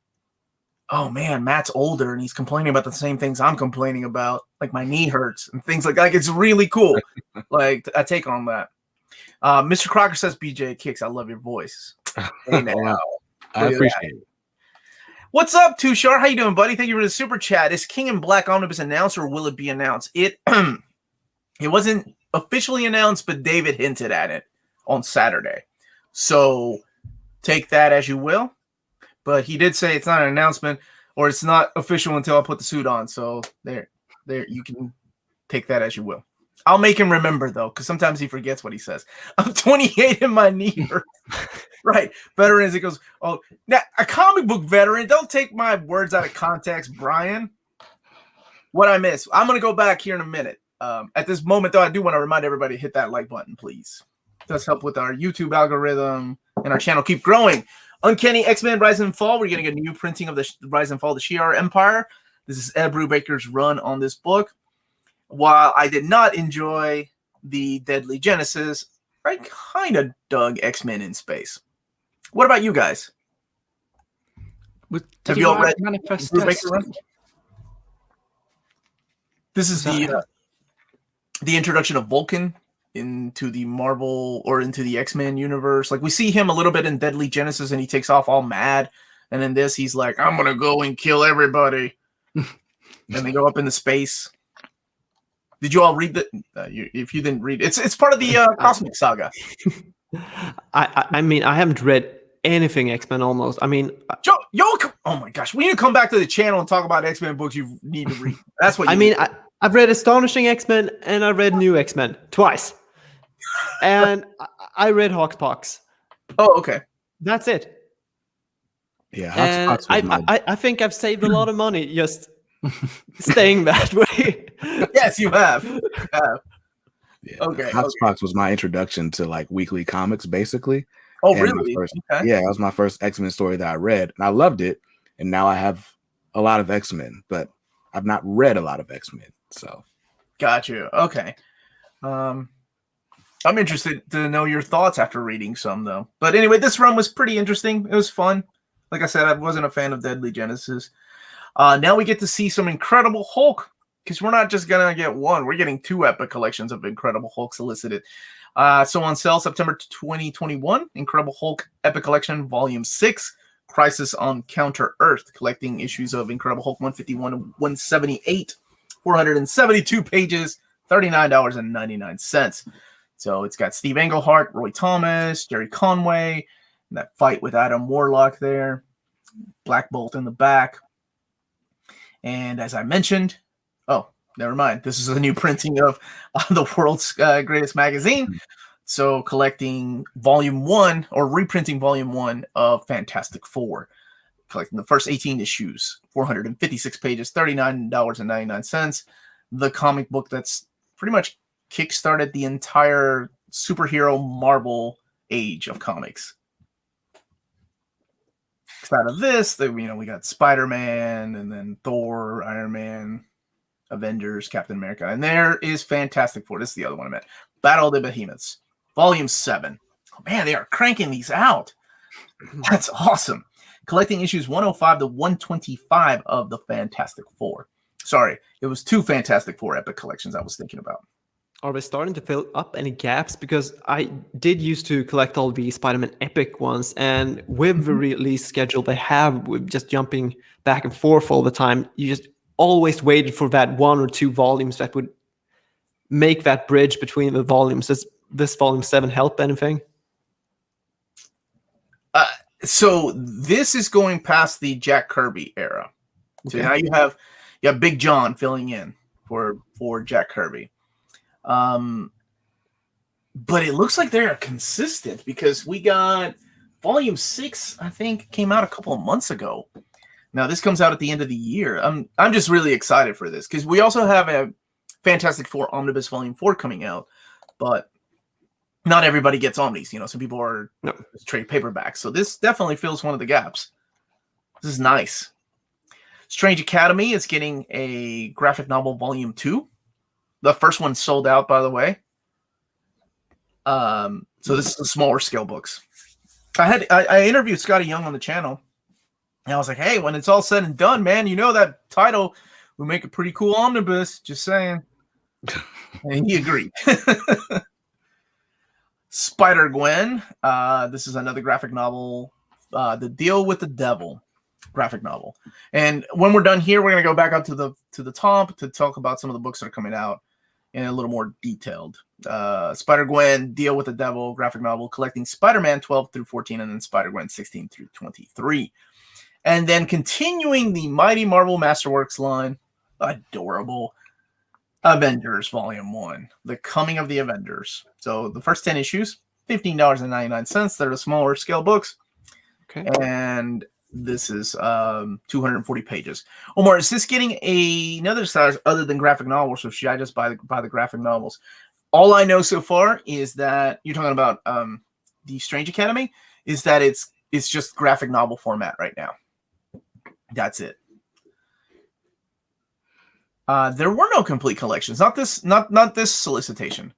oh man, Matt's older and he's complaining about the same things I'm complaining about, like my knee hurts and things like it's really cool. Like, I take on that. Mr. Crocker says, BJ Kicks, I love your voice. Hey, now. I appreciate it. What's up, Tushar? How you doing, buddy? Thank you for the super chat. Is King and Black Omnibus announced, or will it be announced? It wasn't officially announced, but David hinted at it on Saturday. So take that as you will. But he did say it's not an announcement, or it's not official until I put the suit on. So there, you can take that as you will. I'll make him remember, though, because sometimes he forgets what he says. I'm 28 and my knee hurts. Right. Veterans, it goes, oh, now a comic book veteran, don't take my words out of context, Brian. What I miss. I'm going to go back here in a minute. At this moment, though, I do want to remind everybody to hit that like button, please. It does help with our YouTube algorithm and our channel keep growing. Uncanny X-Men Rise and Fall. We're getting a new printing of the Rise and Fall of the Shi'ar Empire. This is Ed Brubaker's run on this book. While I did not enjoy the Deadly Genesis, I kind of dug X-Men in Space. What about you guys? Have you all read Manifest Brubaker run? This is the introduction of Vulcan into the Marvel or into the X-Men universe. Like, we see him a little bit in Deadly Genesis, and he takes off all mad. And in this, he's like, I'm going to go and kill everybody. And they go up into space. Did you all read that? If you didn't read it, it's part of the Cosmic Saga. I mean, I haven't read anything X-Men almost. I mean, oh my gosh, we need to come back to the channel and talk about X-Men books you need to read. That's what I mean. I've read Astonishing X-Men and I read New X-Men twice, and I read Hoxpox. Oh, okay. That's it. Yeah, and I think I've saved a lot of money just staying that way. Yes, you have. Yeah, Okay. Hoxpox was my introduction to like weekly comics, basically. Oh, And really? Okay. Yeah, that was my first X-Men story that I read, and I loved it. And now I have a lot of X-Men, but I've not read a lot of X-Men. So, got you. Okay. I'm interested to know your thoughts after reading some, though. But anyway, this run was pretty interesting. It was fun. Like I said, I wasn't a fan of Deadly Genesis. Now we get to see some Incredible Hulk, because we're not just gonna get one. We're getting 2 epic collections of Incredible Hulk solicited. So on sale September 2021, Incredible Hulk Epic Collection Volume 6, Crisis on Counter Earth, collecting issues of Incredible Hulk 151 and 178, 472 pages, $39.99. So it's got Steve Englehart, Roy Thomas, Jerry Conway, and that fight with Adam Warlock there, Black Bolt in the back. And as I mentioned, never mind. This is a new printing of the world's greatest magazine. So collecting Volume 1 or reprinting Volume 1 of Fantastic Four. Collecting the first 18 issues, 456 pages, $39.99. The comic book that's pretty much kickstarted the entire superhero Marvel age of comics. Out of this, we got Spider-Man and then Thor, Iron Man, Avengers, Captain America, and there is Fantastic Four. This is the other one I meant. Battle of the Behemoths, Volume 7. Oh, man, they are cranking these out. That's awesome. Collecting issues 105 to 125 of the Fantastic Four. Sorry, it was 2 Fantastic Four epic collections I was thinking about. Are we starting to fill up any gaps? Because I did used to collect all the Spider-Man epic ones, and with the release schedule they have, with just jumping back and forth all the time, you just always waited for that 1 or 2 volumes that would make that bridge between the volumes. Does this Volume 7 help anything? So this is going past the Jack Kirby era. So now you have Big John filling in for Jack Kirby. But it looks like they're consistent, because we got Volume 6, I think, came out a couple of months ago. Now this comes out at the end of the year. I'm just really excited for this, because we also have a Fantastic Four Omnibus Volume 4 coming out, but not everybody gets Omnis. Some people are trade paperbacks. So this definitely fills one of the gaps. This is nice. Strange Academy is getting a graphic novel Volume 2. The first one sold out, by the way. So this is the smaller scale books. I interviewed Scotty Young on the channel, and I was like, hey, when it's all said and done, man, that title would make a pretty cool omnibus. Just saying. And he agreed. Spider-Gwen. This is another graphic novel. The Deal with the Devil graphic novel. And when we're done here, we're going to go back up to the top to talk about some of the books that are coming out in a little more detailed. Spider-Gwen, Deal with the Devil graphic novel, collecting Spider-Man 12 through 14, and then Spider-Gwen 16 through 23. And then continuing the Mighty Marvel Masterworks line, adorable. Avengers Volume One, The Coming of the Avengers. So the first 10 issues, $15.99. They're the smaller scale books. Okay. And this is 240 pages. Omar, is this getting another size other than graphic novels, or should I just buy the graphic novels? All I know so far is that you're talking about the Strange Academy, is that it's just graphic novel format right now. That's it. There were no complete collections. Not this solicitation.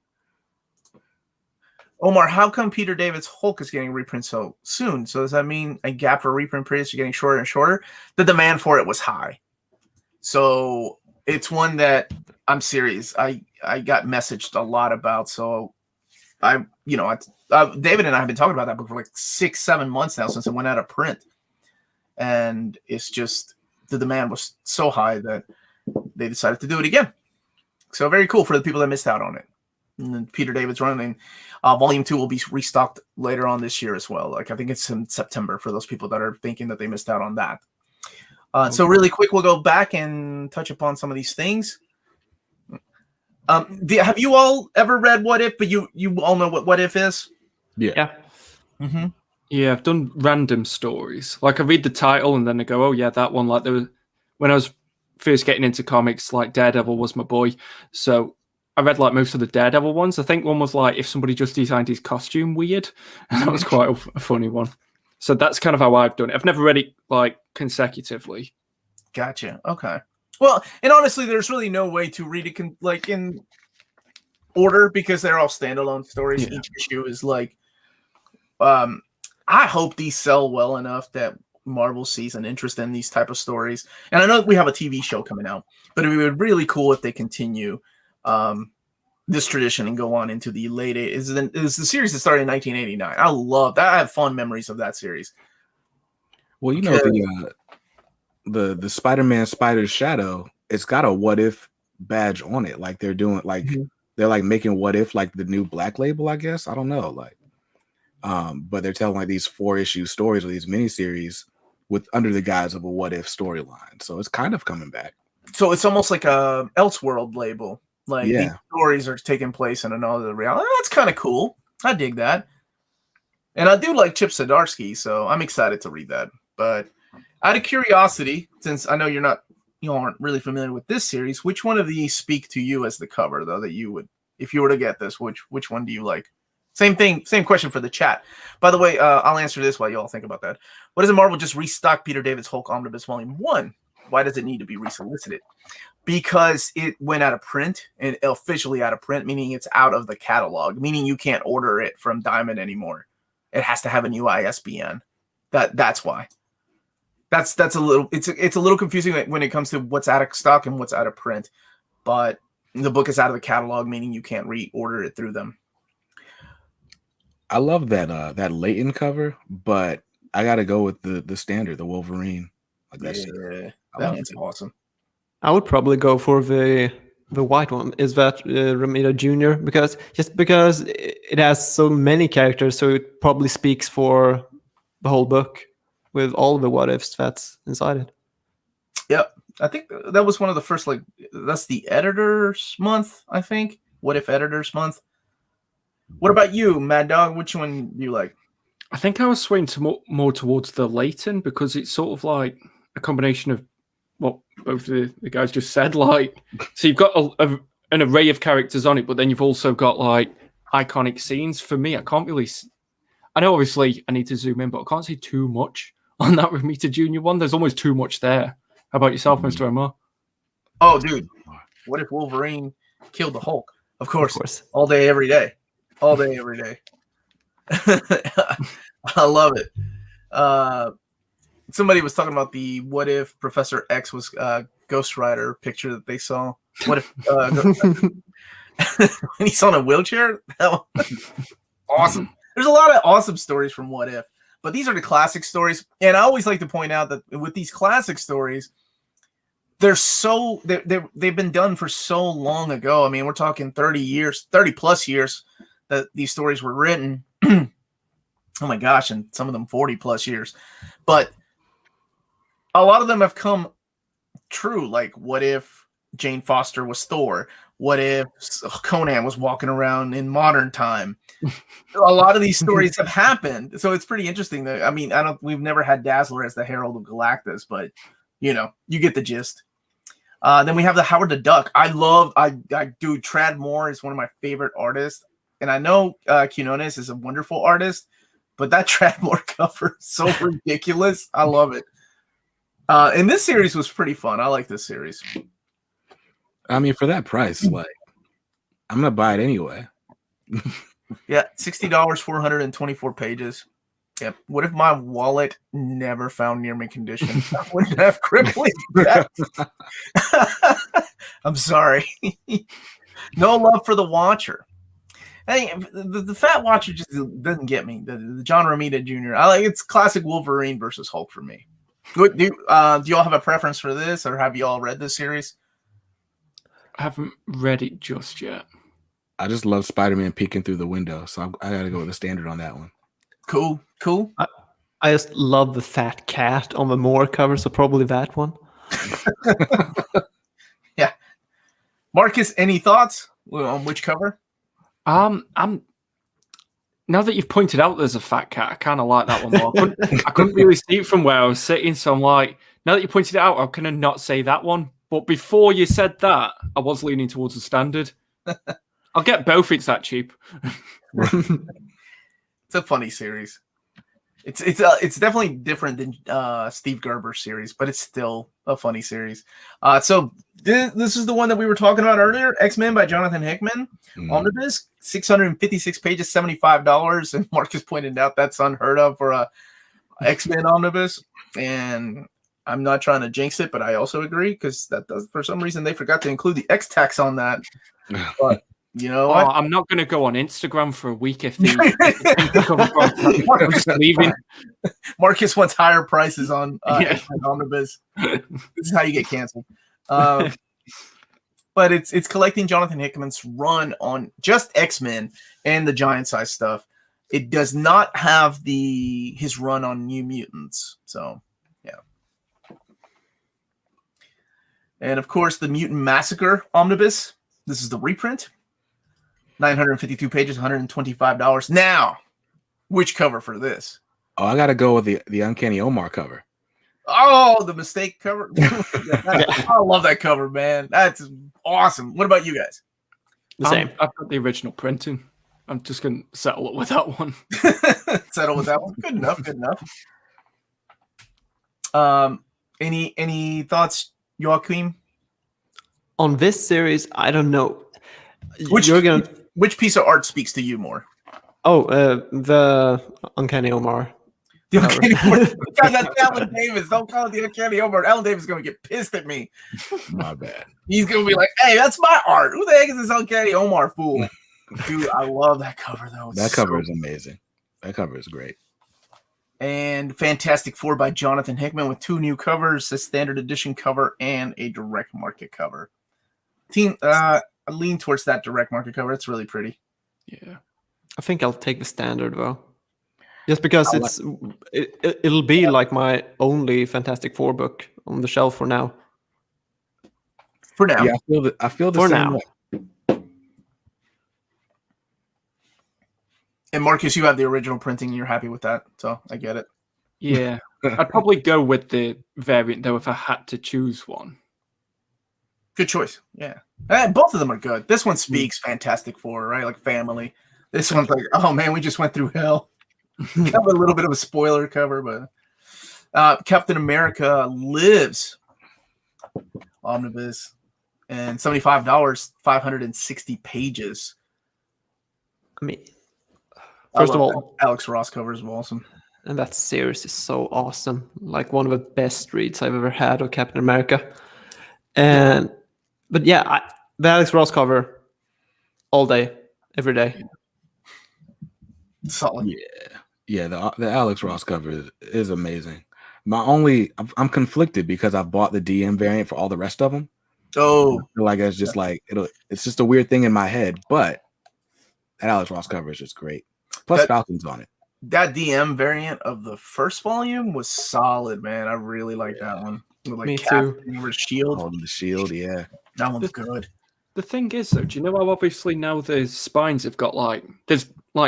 Omar, how come Peter David's Hulk is getting reprint so soon? So does that mean a gap for reprint periods are getting shorter and shorter? The demand for it was high. So it's one that I'm serious. I got messaged a lot about. So David and I have been talking about that book for like 6-7 months now since it went out of print. And it's just the demand was so high that they decided to do it again. So very cool for the people that missed out on it. And then Peter David's running. Volume 2 will be restocked later on this year as well. Like I think it's in September for those people that are thinking that they missed out on that. So really quick, we'll go back and touch upon some of these things. Have you all ever read What If? But you all know what If is? Yeah. Mm-hmm. Yeah, I've done random stories. Like I read the title and then I go, oh yeah, that one. Like when I was first getting into comics, like Daredevil was my boy. So I read like most of the Daredevil ones. I think one was like if somebody just designed his costume weird. And that was quite a funny one. So that's kind of how I've done it. I've never read it like consecutively. Gotcha. Okay. Well, and honestly, there's really no way to read it like in order because they're all standalone stories. Yeah. Each issue is like, I hope these sell well enough that Marvel sees an interest in these type of stories. And I know we have a TV show coming out, but it would be really cool if they continue this tradition and go on into the late 80s. It was the series that started in 1989. I love that. I have fond memories of that series. Well, you know, the Spider-Man Spider's Shadow, it's got a What If badge on it. Like they're doing like they're like making What If like the new Black Label, I guess. I don't know. Like but they're telling like these 4-issue stories or these miniseries with under the guise of a What If storyline. So it's kind of coming back. So it's almost like a Elseworld label. Like these stories are taking place in another reality. Oh, that's kind of cool. I dig that. And I do like Chip Zdarsky, so I'm excited to read that. But out of curiosity, since I know you aren't really familiar with this series, which one of these speak to you as the cover, though, that you would, if you were to get this, which one do you like? Same thing, same question for the chat. By the way, I'll answer this while you all think about that. What doesn't Marvel just restock Peter David's Hulk Omnibus Volume 1? Why does it need to be resolicited? Because it went out of print, and officially out of print, meaning it's out of the catalog, meaning you can't order it from Diamond anymore. It has to have a new ISBN. That's why. That's a little it's a little confusing when it comes to what's out of stock and what's out of print. But the book is out of the catalog, meaning you can't reorder it through them. I love that Leighton cover, but I got to go with the standard, the Wolverine. Like that one's awesome. I would probably go for the white one. Is that Romita Jr. because it has so many characters, so it probably speaks for the whole book with all the what ifs that's inside it. Yep, I think that was one of the first. Like that's the Editors Month. I think What If Editors Month. What about you, Maddogg? Which one do you like? I think I was swaying to more towards the Leighton because it's sort of like a combination of what both the guys just said. Like, so you've got an array of characters on it, but then you've also got like iconic scenes. For me, I can't really. I know, obviously, I need to zoom in, but I can't see too much on that Romita Jr. one. There's almost too much there. How about yourself, Mr. Omar? Oh, dude. What if Wolverine killed the Hulk? Of course. All day, every day. All day, every day. I love it. Somebody was talking about the what if Professor X was Ghost Rider picture that they saw. What if when he's on a wheelchair? Awesome. There's a lot of awesome stories from What If, but these are the classic stories. And I always like to point out that with these classic stories, they've been done for so long ago. I mean, we're talking 30 plus years that these stories were written. Oh my gosh, and some of them 40 plus years. But a lot of them have come true. Like, what if Jane Foster was Thor? What if Conan was walking around in modern time? A lot of these stories have happened, so it's pretty interesting. I mean, we've never had Dazzler as the Herald of Galactus, but you get the gist. Then we have the Howard the Duck. I do. Trad Moore is one of my favorite artists, and I know Quinones is a wonderful artist, but that Trad Moore cover is so ridiculous. I love it. And this series was pretty fun. I like this series. I mean, for that price, like, I'm gonna buy it anyway. Yeah, $60, 424 pages. Yeah. What if my wallet never found near mint condition? I wouldn't have crippling debt. I'm sorry. No love for the Watcher. Hey, the Fat Watcher just doesn't get me. The John Romita Jr. It's classic Wolverine versus Hulk for me. Do you all have a preference for this, or have you all read this series? I haven't read it just yet. I just love Spider-Man peeking through the window, so I got to go with the standard on that one. Cool. I just love the fat cat on the Moore cover, so probably that one. Yeah. Marcus, any thoughts on which cover? Now that you've pointed out there's a fat cat, I kind of like that one more. I couldn't really see it from where I was sitting, so I'm like, now that you pointed it out, I'm going to not say that one. But before you said that, I was leaning towards the standard. I'll get both. It's that cheap. It's a funny series. It's definitely different than Steve Gerber's series, but it's still a funny series. So this is the one that we were talking about earlier, X-Men by Jonathan Hickman. Omnibus, 656 pages, $75. And Marcus pointed out that's unheard of for a X-Men omnibus. And I'm not trying to jinx it, but I also agree, because that does, for some reason, they forgot to include the X tax on that. But you know what? I'm not going to go on Instagram for a week if I'm just leaving. Marcus wants higher prices on X-Men omnibus. This is how you get canceled. But it's collecting Jonathan Hickman's run on just X-Men and the giant size stuff. It does not have his run on New Mutants. So yeah. And of course, the Mutant Massacre omnibus. This is the reprint. 952 pages, $125. Now, which cover for this? Oh, I got to go with the Uncanny Omar cover. Oh, the mistake cover. I love that cover, man. That's awesome. What about you guys? The same. I've got the original printing. I'm just going to settle it with that one. Settle with that one. Good enough. Good enough. Any thoughts, Joakim? On this series, I don't know. Which piece of art speaks to you more? Oh, the Uncanny Omar. The Uncanny Omar. God, that's Alan Davis. Don't call it the Uncanny Omar. Alan Davis is going to get pissed at me. My bad. He's going to be like, hey, that's my art. Who the heck is this Uncanny Omar fool? Dude, I love that cover, though. That cover is amazing. That cover is great. And Fantastic Four by Jonathan Hickman with 2 new covers, a standard edition cover and a direct market cover. I lean towards that direct market cover. It's really pretty. Yeah. I think I'll take the standard, though. Just because it'll be like my only Fantastic Four book on the shelf for now. For now. Yeah, I feel the for same now. way. And Marcus, you have the original printing. You're happy with that, so I get it. Yeah. I'd probably go with the variant, though, if I had to choose one. Good choice. Yeah. Both of them are good. This one speaks Fantastic Four, right? Like family. This one's like, oh, man, we just went through hell. Kind of a little bit of a spoiler cover, but Captain America Lives omnibus and $75, 560 pages. I mean, first of all, Alex Ross covers are awesome. And that series is so awesome. Like one of the best reads I've ever had of Captain America. But yeah, the Alex Ross cover all day, every day. Solid. Yeah. The Alex Ross cover is amazing. I'm conflicted because I've bought the DM variant for all the rest of them. Oh, I feel like it's just it's just a weird thing in my head, but that Alex Ross cover is just great. Plus Falcon's on it. That DM variant of the first volume was solid, man. I really like that one. Like Me Cap too. over the shield. Holding the shield, yeah. That one's good. The thing is, though, do you know how obviously now the spines have got there's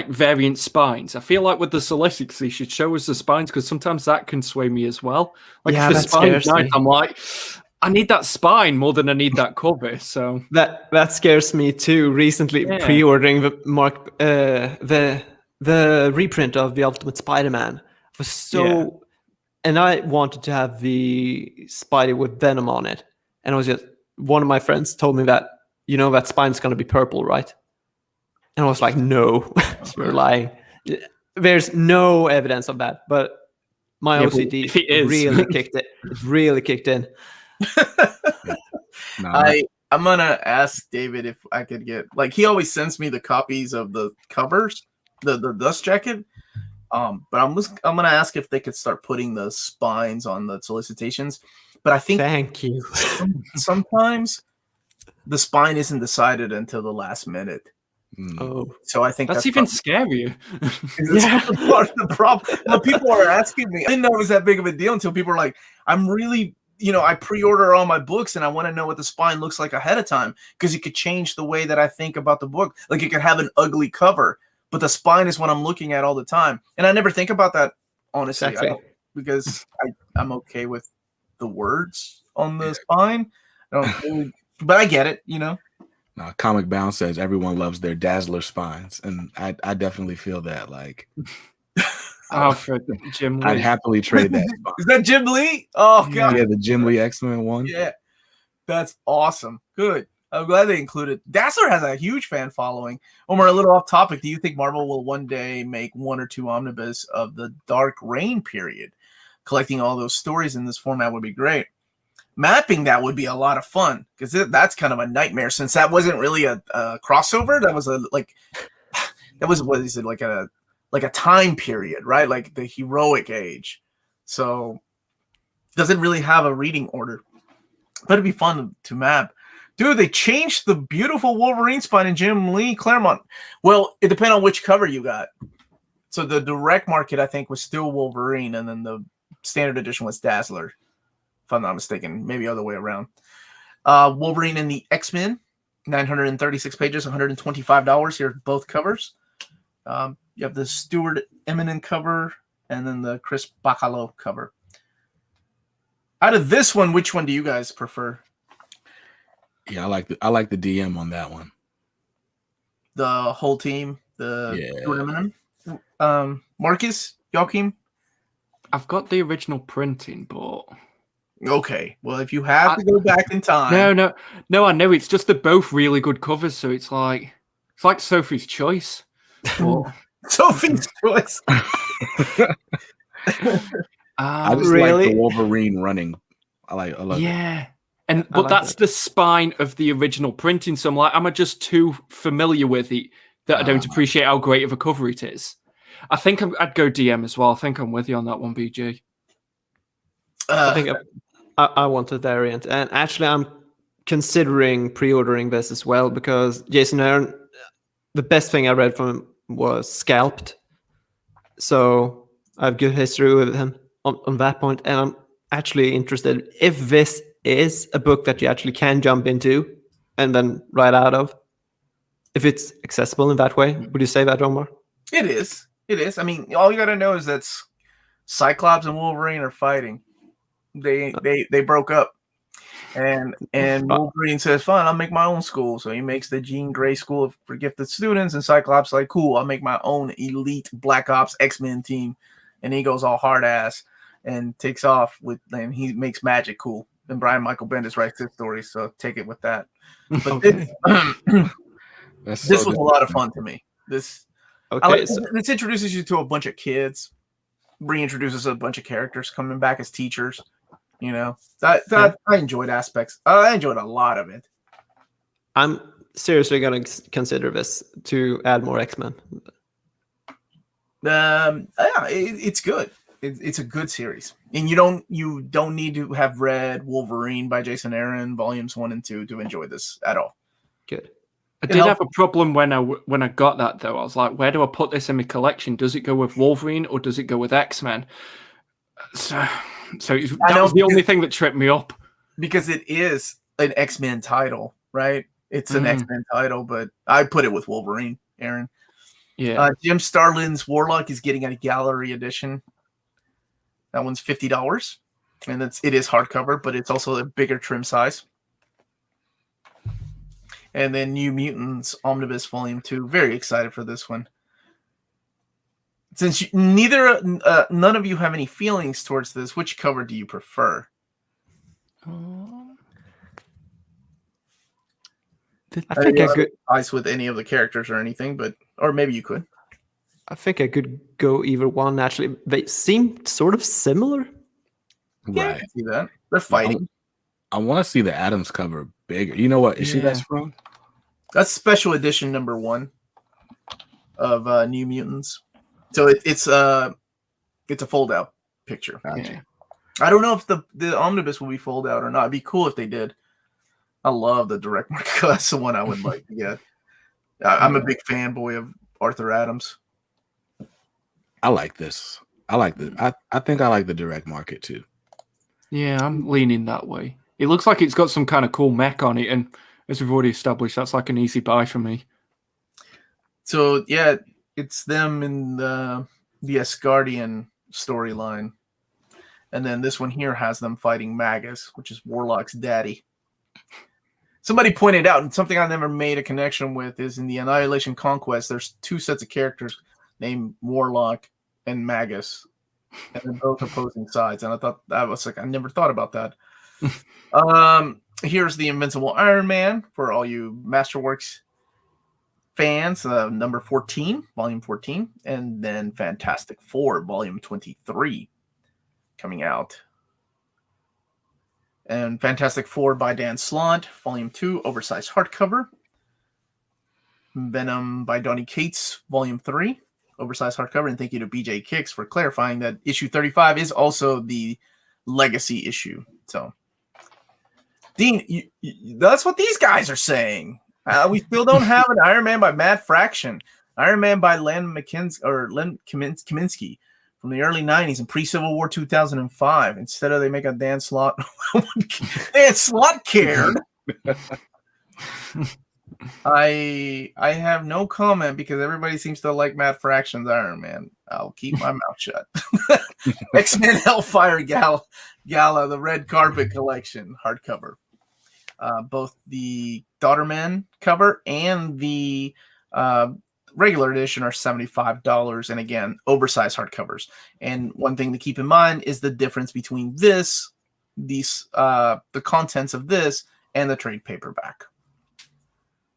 variant spines? I feel like with the solicits, they should show us the spines because sometimes that can sway me as well. Like Yeah, if the that spine's scares nice, me. I'm like, I need that spine more than I need that cover. So That scares me too. Recently, Yeah. pre-ordering the reprint of the Ultimate Spider-Man was so, and I wanted to have the Spidey with Venom on it, and I was just one of my friends told me that that spine's going to be purple, right? And I was like, no, you're lying. There's no evidence of that, but my Yeah, but OCD if it is- really kicked it. It really kicked in. No, I'm gonna ask David if I could get he always sends me the copies of the covers, the dust jacket. But I'm gonna ask if they could start putting the spines on the solicitations. But I think Thank you. sometimes the spine isn't decided until the last minute. Oh, So I think that's even scarier. yeah. Part of the problem. When people are asking me, I didn't know it was that big of a deal until people are like, I'm really, I pre-order all my books and I want to know what the spine looks like ahead of time because it could change the way that I think about the book. Like it could have an ugly cover, but the spine is what I'm looking at all the time. And I never think about that, honestly, exactly. because I'm okay with the words on the spine. I don't really, but I get it, No, Comic Bound says everyone loves their Dazzler spines, and I definitely feel that. Like, Alfred, Jim Lee. I'd happily trade that spine. Is that Jim Lee? Oh god, Yeah, the Jim Lee X-Men one. yeah, that's awesome. Good. I'm glad they included. Dazzler has a huge fan following. Omar, a little off topic. Do you think Marvel will one day make 1 or 2 omnibus of the Dark Reign period? Collecting all those stories in this format would be great. Mapping that would be a lot of fun because that's kind of a nightmare since that wasn't really a crossover. That was what is it like a time period, right? Like the heroic age. So it doesn't really have a reading order, but it'd be fun to map. Dude, they changed the beautiful Wolverine spine in Jim Lee Claremont. Well, it depends on which cover you got. So the direct market, I think, was still Wolverine, and then the standard edition was Dazzler. If I'm not mistaken, maybe other way around. Wolverine and the X-Men, 936 pages, $125 here, both covers. You have the Stuart Eminem cover and then the Chris Baccalo cover. Out of this one, which one do you guys prefer? Yeah, I like the DM on that one. The whole team, Stuart Eminem. Marcus, Joakim? I've got the original printing, but Okay, well, if you have to go back in time, no, I know it's just they're both really good covers, so it's like Sophie's Choice. But, Sophie's Choice. I just really? like the Wolverine running. I love it. yeah, but like that's that. the spine of the original printing. So I'm like, am I just too familiar with it that I don't appreciate how great of a cover it is? I think I'd go DM as well. I think I'm with you on that one, BG. I think I want a variant, and actually, I'm considering pre-ordering this as well because Jason Aaron, the best thing I read from him was Scalped, so I have good history with him on that point, and I'm actually interested if this is a book that you actually can jump into and then write out of, if it's accessible in that way. Would you say that, Omar? It is. It is. I mean, all you got to know is that Cyclops and Wolverine are fighting. They broke up, and Wolverine says, "Fine, I'll make my own school." So he makes the Jean Grey School for gifted students, and Cyclops like, "Cool, I'll make my own elite Black Ops X-Men team." And he goes all hard ass and takes off and he makes magic cool. Then Brian Michael Bendis writes his story, so take it with that. But Okay. this was a lot of fun to me. This introduces you to a bunch of kids, reintroduces a bunch of characters coming back as teachers. I enjoyed aspects. I enjoyed a lot of it. I'm seriously going to consider this to add more X-Men. It's good. It's a good series, and you don't need to have read Wolverine by Jason Aaron volumes 1 and 2 to enjoy this at all. Good. I did have a problem when I got that though. I was like, where do I put this in my collection? Does it go with Wolverine or does it go with X-Men? So that was the only thing that tripped me up. Because it is an X-Men title, right? It's an X-Men title, but I put it with Wolverine, Aaron. Yeah. Jim Starlin's Warlock is getting a gallery edition. That one's $50, and it is hardcover, but it's also a bigger trim size. And then New Mutants Omnibus Volume 2. Very excited for this one. Since none of you have any feelings towards this, which cover do you prefer? I think I could eyes with any of the characters or anything, or maybe you could. I think I could go either one. Actually, they seem sort of similar. Yeah, I can see that. They're fighting. I want to see the Adams cover bigger. You know what issue that's from? That's special edition number 1 of New Mutants. So it's a fold out picture. Gotcha. I don't know if the omnibus will be fold out or not. It'd be cool if they did. I love the direct market. That's the one I would like to get. I'm a big fanboy of Arthur Adams. I like this. I think I like the direct market too. Yeah, I'm leaning that way. It looks like it's got some kind of cool mech on it, and as we've already established, that's like an easy buy for me. So yeah, it's them in the Asgardian storyline. And then this one here has them fighting Magus, which is Warlock's daddy. Somebody pointed out, and something I never made a connection with, is in the Annihilation Conquest, there's 2 sets of characters named Warlock and Magus. And they're both opposing sides. And I never thought about that. Here's the Invincible Iron Man for all you Masterworks fans, number 14, volume 14. And then Fantastic Four, volume 23, coming out. And Fantastic Four by Dan Slott, Volume 2, oversized hardcover. Venom by Donny Cates, Volume 3, oversized hardcover. And thank you to BJ Kicks for clarifying that issue 35 is also the legacy issue. So, Dean, that's what these guys are saying. We still don't have an Iron Man by Matt Fraction. Iron Man by Len Kaminsky from the early 90s and pre-Civil War 2005. Instead of they make a Dan Slott. Dan Slott cared. I have no comment because everybody seems to like Matt Fraction's Iron Man. I'll keep my mouth shut. X-Men Hellfire Gala, the red carpet collection, hardcover. Both the Daughterman cover and the regular edition are $75, and again, oversized hardcovers. And one thing to keep in mind is the difference between the contents of this and the trade paperback.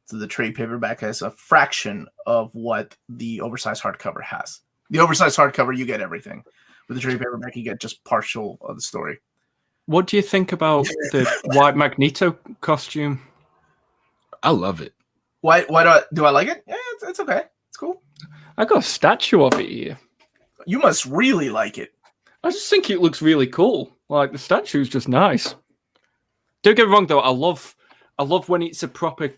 So the trade paperback has a fraction of what the oversized hardcover has. The oversized hardcover, you get everything. With the trade paperback, you get just partial of the story. What do you think about the white Magneto costume? I love it. Why do I like it? Yeah, it's okay. It's cool. I got a statue of it here. You must really like it. I just think it looks really cool. Like the statue's just nice. Don't get me wrong though, I love when it's a proper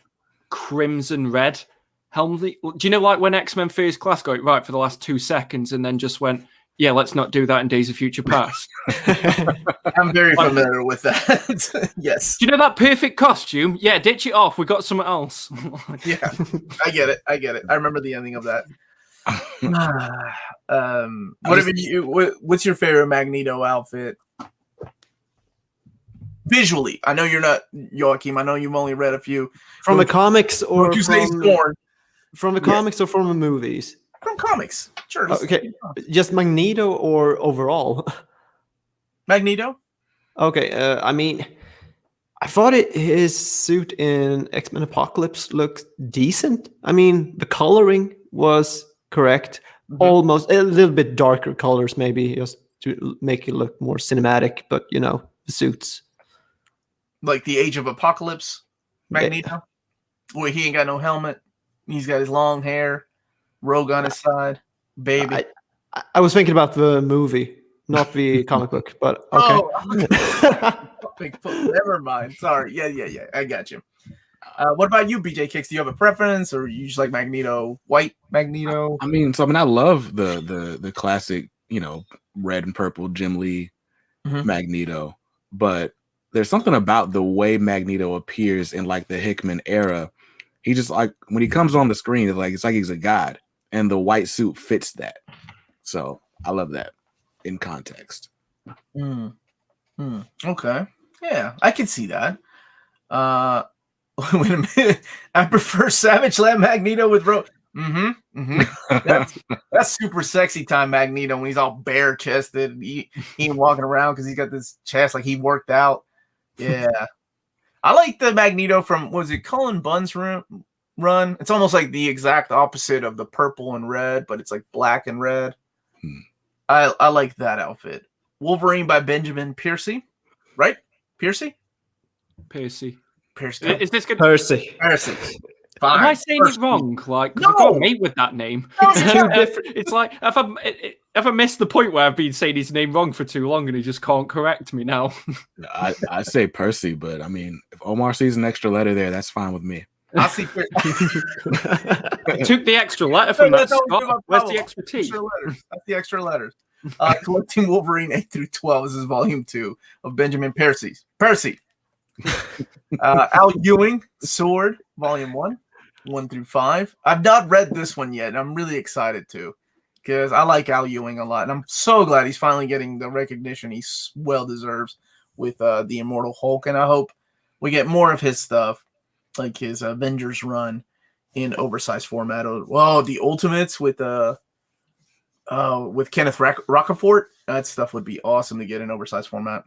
crimson red helmet. Do you know like when X-Men First Class got it right for the last 2 seconds and then just went, yeah, let's not do that in Days of Future Past. I'm very familiar with that. Yes. Do you know that perfect costume? Yeah, ditch it off. We got something else. Yeah, I get it. I remember the ending of that. What's your favorite Magneto outfit? Visually, I know you're not Joakim. I know you've only read a few from the comics or from the comics or from the movies. From comics, sure. Okay, just Magneto or overall? Magneto. Okay, I mean, I thought his suit in X-Men Apocalypse looked decent. I mean, the coloring was correct. Mm-hmm. Almost a little bit darker colors, maybe, just to make it look more cinematic. But you know, the suits. Like the Age of Apocalypse, Magneto. Where he ain't got no helmet. He's got his long hair. Rogue on his side, baby. I was thinking about the movie, not the comic book, but okay. Oh, never mind. Sorry. Yeah. I got you. What about you, BJ Kicks? Do you have a preference, or you just like Magneto, white Magneto? I mean, I love the classic, red and purple Jim Lee Mhm. Magneto, but there's something about the way Magneto appears in like the Hickman era. He just like when he comes on the screen, it's like he's a god, and the white suit fits that. So I love that in context. Okay, yeah, I can see that. Wait a minute, I prefer Savage Land Magneto with That's super sexy time Magneto when he's all bare chested. He ain't walking around because he's got this chest like he worked out. Yeah. I like the Magneto from, was it Cullen Bunn's run? It's almost like the exact opposite of the purple and red, but it's like black and red. I like that outfit. Wolverine by Benjamin Piercy, right? Piercy. Is this good? Percy. Fine. Am I saying it wrong? Like, because No! I've got a mate with that name. It's too different. It's like, have I missed the point where I've been saying his name wrong for too long and he just can't correct me now? I say Percy, but I mean, if Omar sees an extra letter there, that's fine with me. I see. You took the extra letter from that, Scott. Where's the extra T? That's the extra letters. Collecting Wolverine 8 through 12. This is volume 2 of Benjamin Percy. Al Ewing, Sword, volume 1 through 5. I've not read this one yet, and I'm really excited to, because I like Al Ewing a lot, and I'm so glad he's finally getting the recognition he well deserves with the Immortal Hulk, and I hope we get more of his stuff, like his Avengers run in oversized format. The Ultimates with Kenneth Rocafort. That stuff would be awesome to get in oversized format.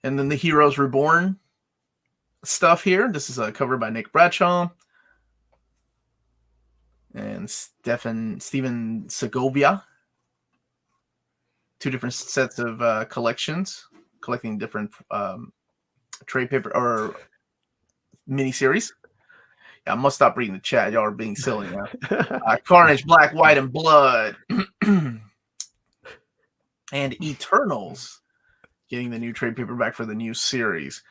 And then the Heroes Reborn stuff here. This is covered by Nick Bradshaw and Steven Segovia. 2 different sets of collections, collecting different trade paper or miniseries. Yeah, I must stop reading the chat. Y'all are being silly now. Carnage, Black, White, and Blood. And Eternals getting the new trade paperback for the new series.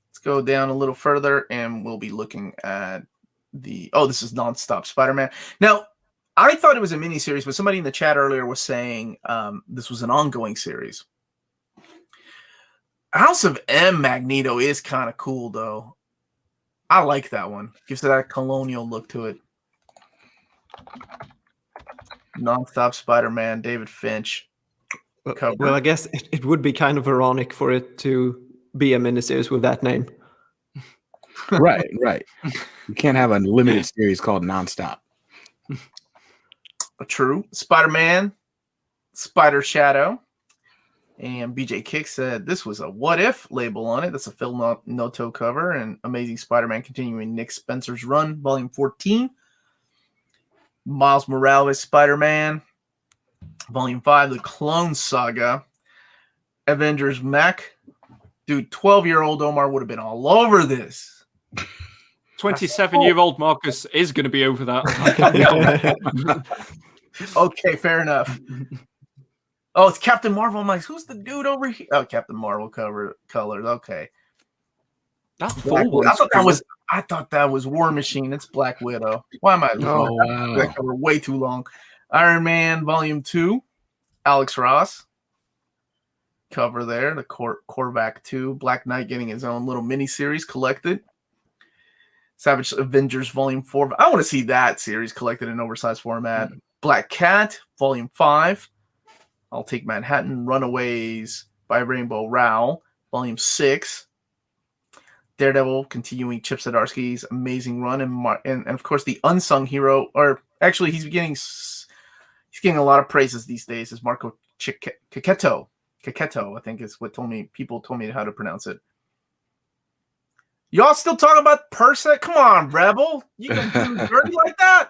Let's go down a little further and we'll be looking at this is Nonstop Spider-Man. Now, I thought it was a miniseries, but somebody in the chat earlier was saying this was an ongoing series. House of M Magneto is kind of cool, though. I like that one. Gives it that colonial look to it. Nonstop Spider-Man, David Finch. Cover. Well, I guess it would be kind of ironic for it to be a miniseries with that name. Right. You can't have a limited series called Nonstop. True. Spider-Man, Spider Shadow. And BJ Kick said this was a what if label on it. That's a Phil Noto cover. And Amazing Spider-Man continuing Nick Spencer's run, volume 14. Miles Morales Spider-Man, volume 5, The Clone Saga. Avengers Mech. Dude, 12-year-old Omar would have been all over this. 27-year-old Marcus is going to be over that. Okay, fair enough. Oh, it's Captain Marvel. I'm like, who's the dude over here? Oh, Captain Marvel colors. Okay. That's I thought that was War Machine. It's Black Widow. Why am I? Wow. That cover way too long. Iron Man Volume 2. Alex Ross. Cover there. The Korvac 2. Black Knight getting his own little mini-series collected. Savage Avengers Volume 4. I want to see that series collected in oversized format. Black Cat Volume 5. I'll Take Manhattan, Runaways by Rainbow Rowell, Volume 6. Daredevil continuing Chip Zdarsky's amazing run, and of course the unsung hero, or actually he's getting a lot of praises these days, is Marco Cicchetto. Cicchetto, I think is what people told me how to pronounce it. Y'all still talking about Persa? Come on, Rebel. You can do dirty like that?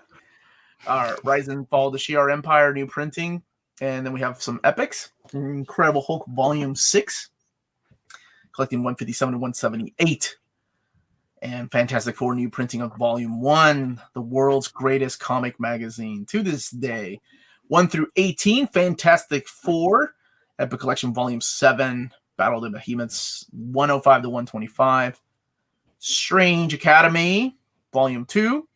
Rise and Fall of the Shi'ar Empire, new printing. And then we have some epics. Incredible Hulk Volume 6. Collecting 157 to 178. And Fantastic Four new printing of Volume 1. The world's greatest comic magazine to this day. 1 through 18. Fantastic Four. Epic Collection Volume 7. Battle of the Behemoths. 105 to 125. Strange Academy. Volume 2.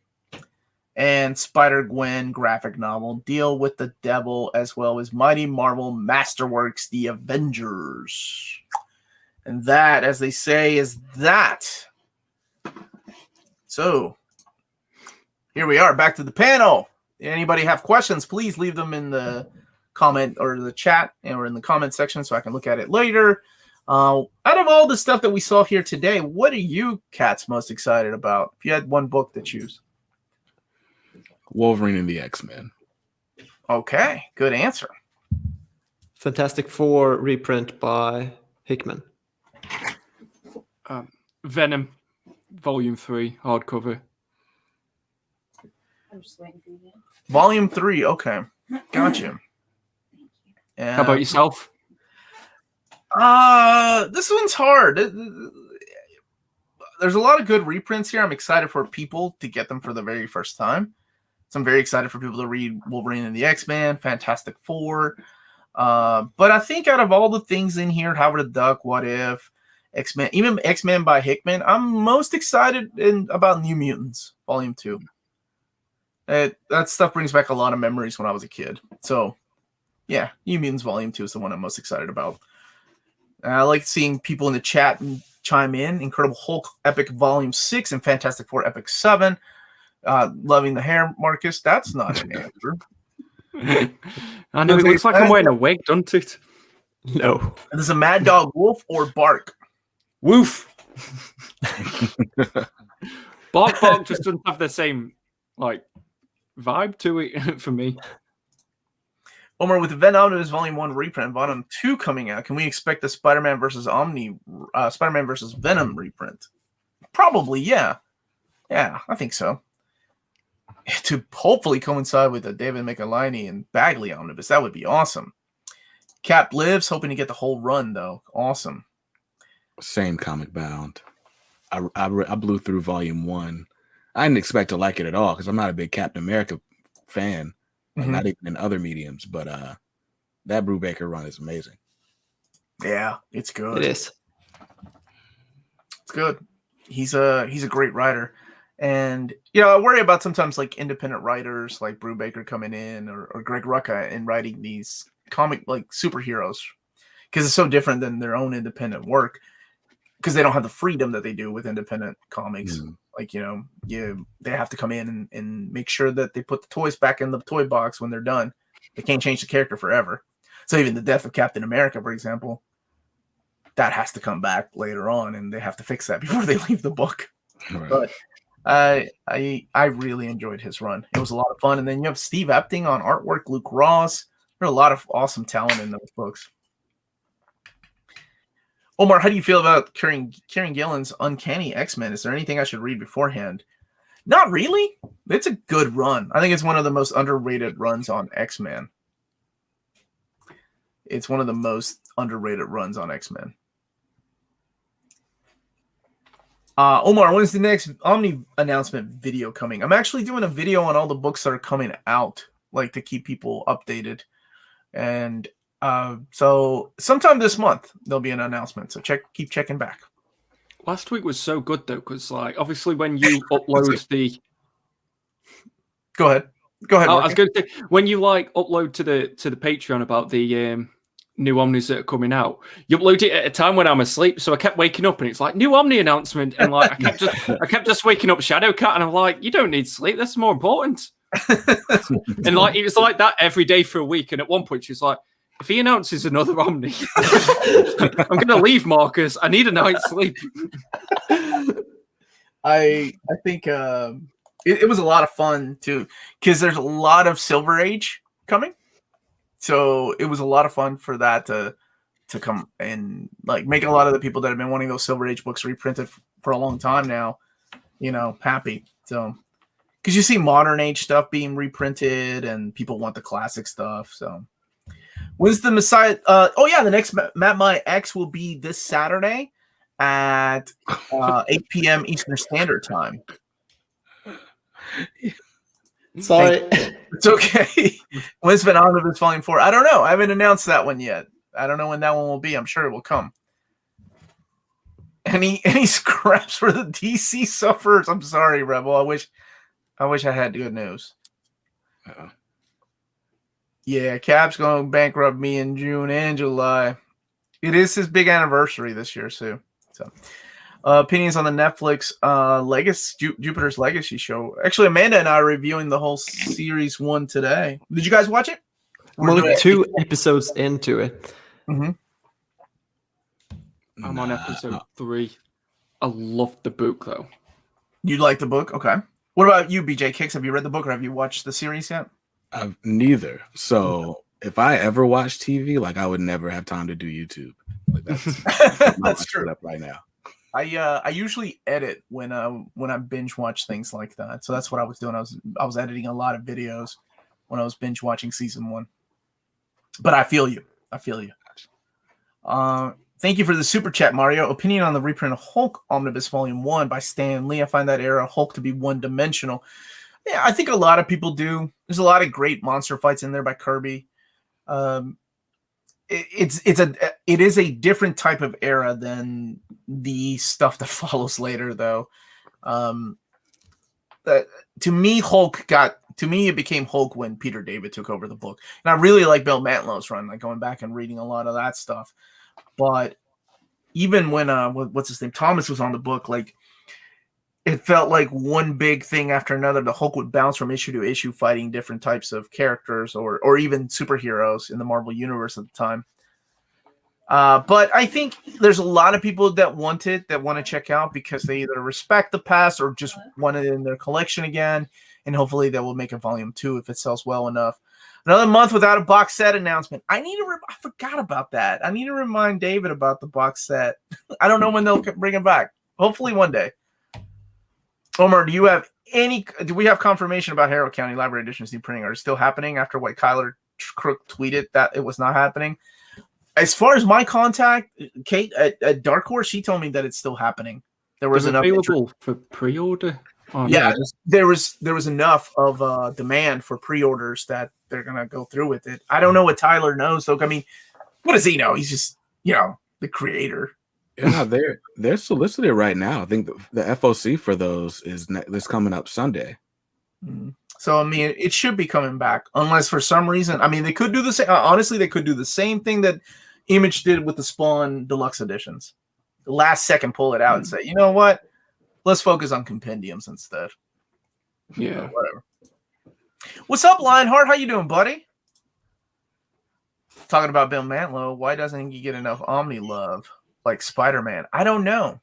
and Spider-Gwen graphic novel deal with the devil, as well as Mighty Marvel Masterworks, The Avengers. And that, as they say, is that. So, here we are, back to the panel. Anybody have questions, please leave them in the comment or the chat or in the comment section so I can look at it later. Out of all the stuff that we saw here today, what are you cats most excited about? If you had one book to choose. Wolverine and the X-Men. Okay, good answer. Fantastic Four reprint by Hickman. Venom, Volume 3, hardcover. I'm just waiting for you. Volume 3, okay. Gotcha. Yeah. How about yourself? This one's hard. There's a lot of good reprints here. I'm excited for people to get them for the very first time. So I'm very excited for people to read Wolverine and the X-Men, Fantastic Four. But I think out of all the things in here, Howard the Duck, What If, X-Men, even X-Men by Hickman, I'm most excited about New Mutants, Volume 2. That stuff brings back a lot of memories when I was a kid. So, yeah, New Mutants Volume 2 is the one I'm most excited about. I like seeing people in the chat chime in. Incredible Hulk Epic Volume 6 and Fantastic Four Epic 7. Loving the hair, Marcus. That's not an answer. I know, it looks like I'm wearing a wig, doesn't it? No. There's a Mad Dog Wolf or Bark. Woof. Bark just doesn't have the same vibe to it for me. Omar, with the Venom Omnibus Volume 1 reprint, Volume 2 coming out, can we expect the Spider-Man versus Venom reprint? Probably, yeah. Yeah, I think so. To hopefully coincide with the David Michelinie and Bagley Omnibus. That would be awesome. Cap lives, hoping to get the whole run, though. Awesome. Same comic bound. I blew through Volume 1. I didn't expect to like it at all because I'm not a big Captain America fan. Not even in other mediums, but that Brubaker run is amazing. Yeah, it's good. It is. It's good. He's a great writer. And I worry about sometimes independent writers like Brubaker coming in or Greg Rucka and writing these comic superheroes because it's so different than their own independent work because they don't have the freedom that they do with independent comics. They have to come in and make sure that they put the toys back in the toy box when they're done. They can't change the character forever. So even the death of Captain America, for example, that has to come back later on, and they have to fix that before they leave the book. Right. But I really enjoyed his run. It was a lot of fun. And then you have Steve Epting on artwork, Luke Ross. There's a lot of awesome talent in those books. Omar, how do you feel about Kieran Gillen's Uncanny X-Men? Is there anything I should read beforehand? Not really. It's a good run. I think it's one of the most underrated runs on X-Men. It's one of the most underrated runs on X-Men. Omar, when's the next Omni announcement video coming? I'm actually doing a video on all the books that are coming out, to keep people updated. And so sometime this month there'll be an announcement. So keep checking back. Last week was so good though, because obviously when you upload the go ahead. I was going to say when you upload to the Patreon about the new Omnis that are coming out, you upload it at a time when I'm asleep, so I kept waking up and it's new Omni announcement, and I kept just waking up Shadowcat, and I'm like, you don't need sleep, that's more important. And it was like that every day for a week, and at one point she was like, if he announces another Omni, I'm going to leave, Marcus. I need a night's sleep. I think it was a lot of fun too, because there's a lot of Silver Age coming. So it was a lot of fun for that to come and make a lot of the people that have been wanting those Silver Age books reprinted for a long time now, happy. So because you see modern age stuff being reprinted and people want the classic stuff. So when's the Messiah? The next Matt My X will be this Saturday at 8 p.m. Eastern Standard Time. Sorry. It's okay. When's Venom Omnibus Volume 4? I don't know. I haven't announced that one yet. I don't know when that one will be. I'm sure it will come. Any scraps for the DC sufferers? I'm sorry, Rebel. I wish I had good news. Uh-oh. Yeah, Cap's going to bankrupt me in June and July. It is his big anniversary this year, too. So, opinions on the Netflix Jupiter's Legacy show. Actually, Amanda and I are reviewing the whole series 1 today. Did you guys watch it? I'm only 2 episodes into it. Mm-hmm. I'm on episode 3. I love the book, though. You like the book? Okay. What about you, BJ Kicks? Have you read the book or have you watched the series yet? Neither. So if I ever watch TV, like I would never have time to do YouTube. Like that's true. Up right now. I usually edit when I binge watch things like that. So that's what I was doing. I was editing a lot of videos when I was binge watching season 1. But I feel you. Thank you for the super chat, Mario. Opinion on the reprint of Hulk Omnibus Volume 1 by Stan Lee. I find that era Hulk to be one-dimensional. Yeah, I think a lot of people do. There's a lot of great monster fights in there by Kirby. It is a different type of era than the stuff that follows later, though. To me, it became Hulk when Peter David took over the book, and I really like Bill Mantlow's run. Like going back and reading a lot of that stuff. But even when what's his name, Thomas was on the book, like it felt like one big thing after another. The Hulk would bounce from issue to issue, fighting different types of characters or even superheroes in the Marvel Universe at the time. But I think there's a lot of people that want to check out because they either respect the past or just want it in their collection again. And hopefully they will make a volume 2 if it sells well enough. Another month without a box set announcement. I forgot about that. I need to remind David about the box set. I don't know when they'll bring it back. Hopefully one day. Omar, do we have confirmation about Harrow County Library Editions new printing? Are it still happening after what Kyler Crook tweeted that it was not happening? As far as my contact, Kate at Dark Horse, she told me that it's still happening. There was enough available for pre-order. There was enough of demand for pre-orders that they're gonna go through with it. I don't know what Tyler knows, though. I mean, what does he know? He's just the creator. Yeah, they're solicited right now. I think the FOC for those is coming up Sunday. So I mean, it should be coming back, unless for some reason. I mean, they could do the same. Honestly, they could do the same thing that Image did with the Spawn Deluxe editions. The last second, pull it out and say, you know what? Let's focus on compendiums instead. Yeah. Whatever. What's up, Lionheart? How you doing, buddy? Talking about Bill Mantlo. Why doesn't he get enough Omni love like Spider-Man? I don't know.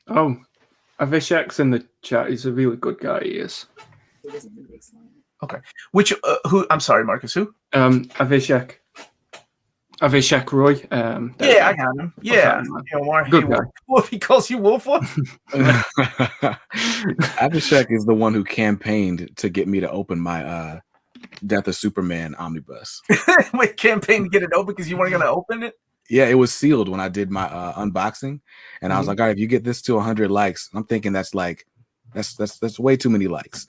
Oh, Avishek's in the chat. He's a really good guy. He is. Okay. Which who? I'm sorry, Marcus. Who? Avishek. Avishek Roy. Yeah, I got him. Yeah, good guy. Wolf. He calls you Wolf. Avishek is the one who campaigned to get me to open my Death of Superman omnibus. Wait, campaign to get it open because you weren't going to open it? Yeah, it was sealed when I did my unboxing, and I was like, "All right, if you get this to 100 likes," I'm thinking that's way too many likes.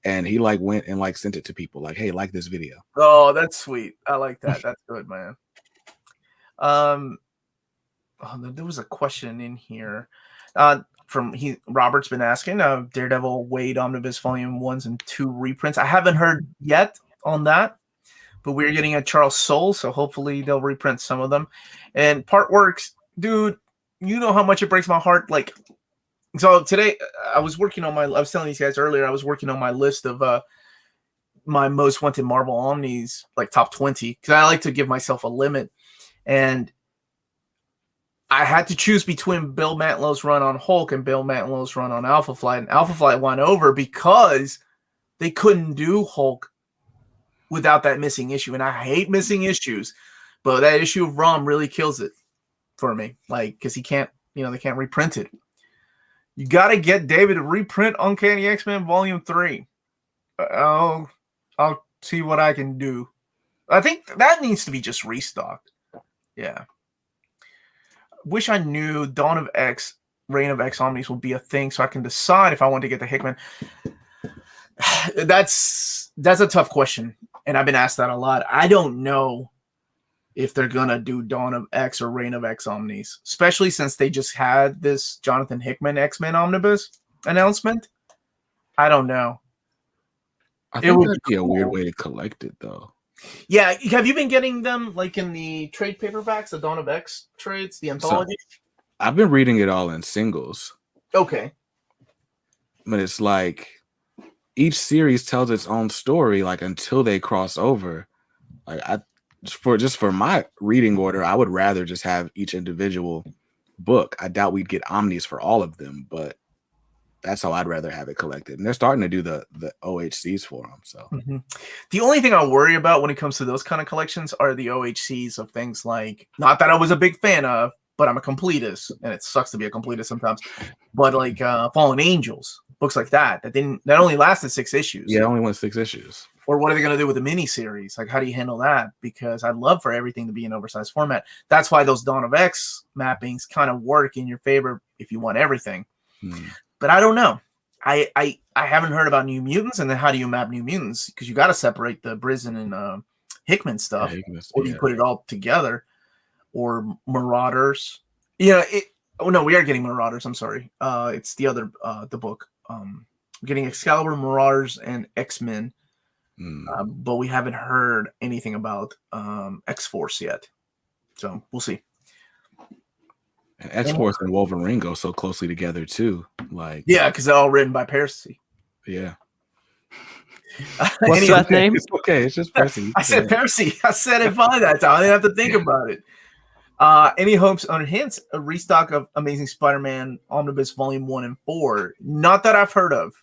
And he went and sent it to people like, "Hey, like this video." Oh, that's sweet. I like that. That's good, man. There was a question in here. Robert's been asking Daredevil Wade Omnibus Volume 1 and 2 reprints. I haven't heard yet on that, but we're getting a Charles Soule, so hopefully they'll reprint some of them. And Part Works, dude, you know how much it breaks my heart. So today I was telling these guys earlier, I was working on my list of my most wanted Marvel Omnis, top 20, because I like to give myself a limit. And I had to choose between Bill Mantlow's run on Hulk and Bill Mantlow's run on Alpha Flight. And Alpha Flight won over because they couldn't do Hulk without that missing issue. And I hate missing issues, but that issue of ROM really kills it for me. Because he can't, they can't reprint it. You got to get David to reprint Uncanny X-Men Volume 3. I'll see what I can do. I think that needs to be just restocked. Yeah. Wish I knew Dawn of X, Reign of X Omnis will be a thing so I can decide if I want to get the Hickman. That's a tough question. And I've been asked that a lot. I don't know if they're gonna do Dawn of X or Reign of X Omnis, especially since they just had this Jonathan Hickman X-Men Omnibus announcement. I don't know. I think that'd be a weird way to collect it, though. Yeah, have you been getting them like in the trade paperbacks, the Dawn of X trades, the anthology? So, I've been reading it all in singles. Okay. But it's like each series tells its own story, like until they cross over. Like for my reading order, I would rather just have each individual book. I doubt we'd get omnis for all of them, but that's how I'd rather have it collected. And they're starting to do the OHCs for them. So the only thing I worry about when it comes to those kind of collections are the OHCs of things like, not that I was a big fan of, but I'm a completist, and it sucks to be a completist sometimes. But like Fallen Angels, books like that only lasted 6 issues. Yeah, it only went 6 issues. Or what are they going to do with the miniseries? Like, how do you handle that? Because I'd love for everything to be in oversized format. That's why those Dawn of X mappings kind of work in your favor if you want everything. But I don't know. I haven't heard about New Mutants, and then how do you map New Mutants? Because you got to separate the Brisen and Hickman stuff, or do you put it all together? Or Marauders. Yeah. No, we are getting Marauders. I'm sorry. It's the other the book. We're getting Excalibur, Marauders, and X-Men. But we haven't heard anything about X-Force yet. So we'll see. And X-Force and Wolverine go so closely together too. Like, yeah, because they're all written by Percy. Yeah. What's that name? It's okay. It's just Percy. I said Percy. I said it fine that time. I didn't have to think about it. Any hopes on hints a restock of Amazing Spider-Man Omnibus Volume 1 and 4? Not that I've heard of.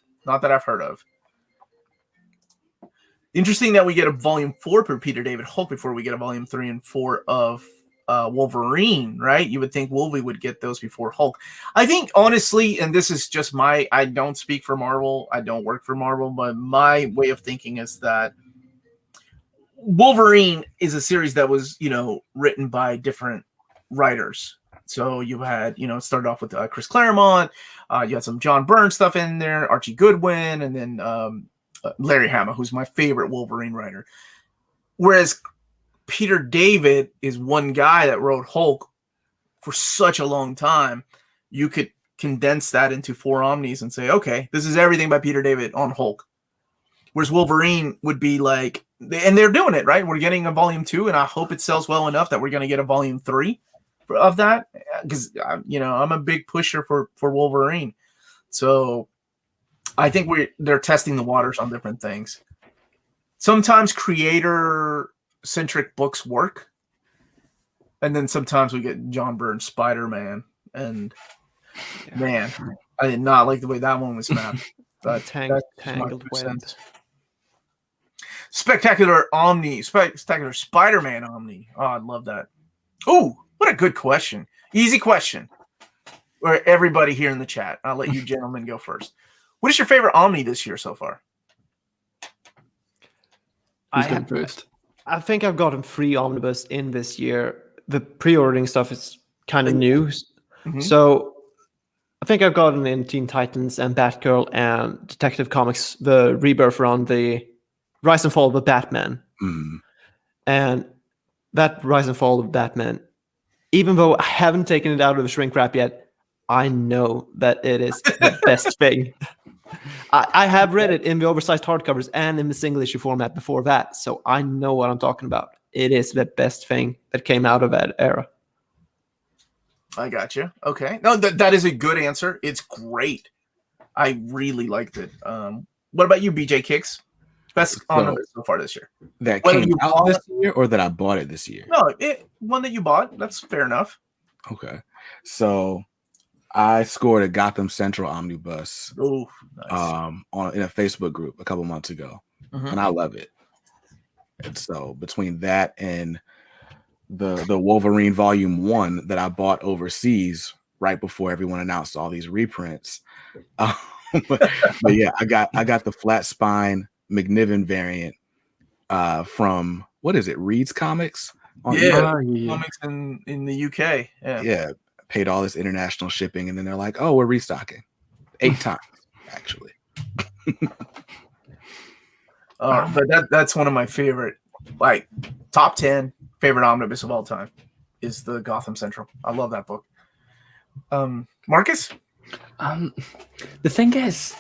Interesting that we get a Volume 4 for Peter David Hulk before we get a Volume 3 and 4 of Wolverine, right? You would think Wolverine would get those before Hulk. I think, honestly, and this is just I don't speak for Marvel. I don't work for Marvel, but my way of thinking is that Wolverine is a series that was, written by different writers. So you had, it started off with Chris Claremont. You had some John Byrne stuff in there, Archie Goodwin, and then Larry Hama, who's my favorite Wolverine writer. Whereas Peter David is one guy that wrote Hulk for such a long time. You could condense that into 4 omnis and say, okay, this is everything by Peter David on Hulk. Whereas Wolverine would be like, and they're doing it, right? We're getting a Volume 2, and I hope it sells well enough that we're going to get a Volume 3 of that. Because, I'm a big pusher for Wolverine. So I think they're testing the waters on different things. Sometimes creator-centric books work. And then sometimes we get John Byrne's Spider-Man. And, man, I did not like the way that one was mapped. Tangled web. Spectacular Spider-Man Omni. Oh, I love that. Oh, what a good question. Easy question. Or everybody here in the chat. I'll let you gentlemen go first. What is your favorite Omni this year so far? I think I've gotten 3 Omnibus in this year. The pre-ordering stuff is kind of new. Mm-hmm. So I think I've gotten in Teen Titans and Batgirl and Detective Comics, the rebirth run, the Rise and Fall of the Batman. Mm. And that Rise and Fall of Batman, even though I haven't taken it out of the shrink wrap yet, I know that it is the best thing. I have read it in the oversized hardcovers and in the single issue format before that, so I know what I'm talking about. It is the best thing that came out of that era. I got you. Okay. No, that is a good answer. It's great. I really liked it. What about you, BJ Kicks? Best Omnibus so far this year. That came out this year, or that I bought it this year? No, one that you bought. That's fair enough. Okay. So I scored a Gotham Central Omnibus nice. In a Facebook group a couple months ago, and I love it. And so between that and the Wolverine Volume 1 that I bought overseas right before everyone announced all these reprints, but yeah, I got the flat spine McNiven variant from what is it, Reed's Comics? Comics in the UK. Yeah. Paid all this international shipping, and then they're like, "Oh, we're restocking 8 times, actually." But that's one of my favorite, like top 10 favorite omnibus of all time is the Gotham Central. I love that book. Marcus? The thing is,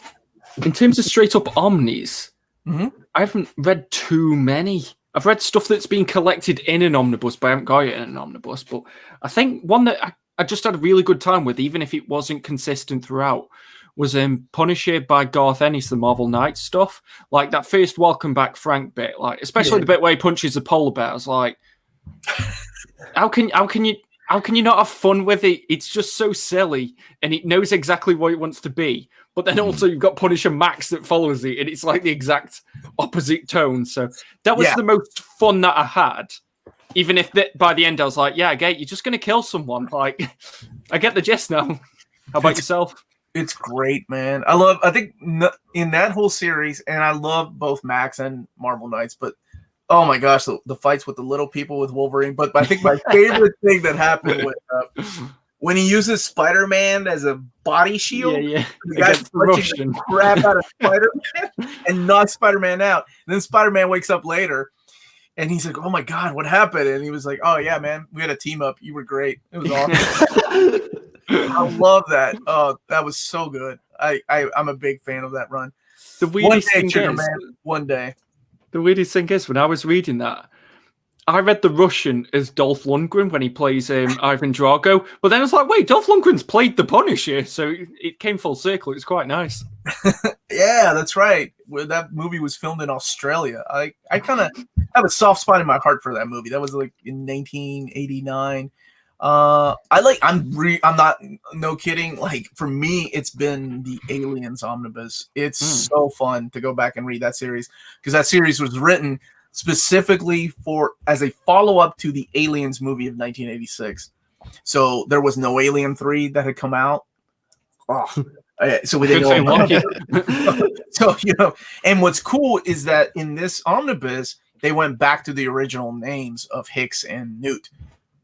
in terms of straight up omnis, I haven't read too many. I've read stuff that's been collected in an omnibus, but I haven't got it in an omnibus. But I think one that I just had a really good time with, even if it wasn't consistent throughout, was Punisher by Garth Ennis, the Marvel Knights stuff. Like that first Welcome Back Frank bit, like especially the bit where he punches the polar bears. Like, how can you not have fun with it? It's just so silly, and it knows exactly what it wants to be. But then also you've got Punisher Max that follows it, and it's like the exact opposite tone. So that was the most fun that I had. Even if by the end I was like, yeah, I get it. You're just going to kill someone. Like, I get the gist now. How about yourself? It's great, man. I think in that whole series, and I love both Max and Marvel Knights, but oh my gosh, the fights with the little people with Wolverine. But I think my favorite thing that happened with when he uses Spider-Man as a body shield, the guy's punching the crap out of Spider-Man and knocks Spider-Man out. And then Spider-Man wakes up later and he's like, oh my God, what happened? And he was like, oh yeah, man, we had a team up. You were great. It was awesome. I love that. Oh, that was so good. I'm a big fan of that run. The weirdest thing is, one day. The weirdest thing is, when I was reading that, I read the Russian as Dolph Lundgren when he plays Ivan Drago, but then I was like, wait, Dolph Lundgren's played the Punisher, so it came full circle. It was quite nice. Yeah, that's right. That movie was filmed in Australia. I kind of have a soft spot in my heart for that movie. That was like in 1989. I'm not, no kidding. Like for me, it's been the Aliens Omnibus. It's so fun to go back and read that series because that series was written specifically as a follow-up to the Aliens movie of 1986. So there was no Alien 3 that had come out. So we didn't know. So, and what's cool is that in this omnibus, they went back to the original names of Hicks and Newt.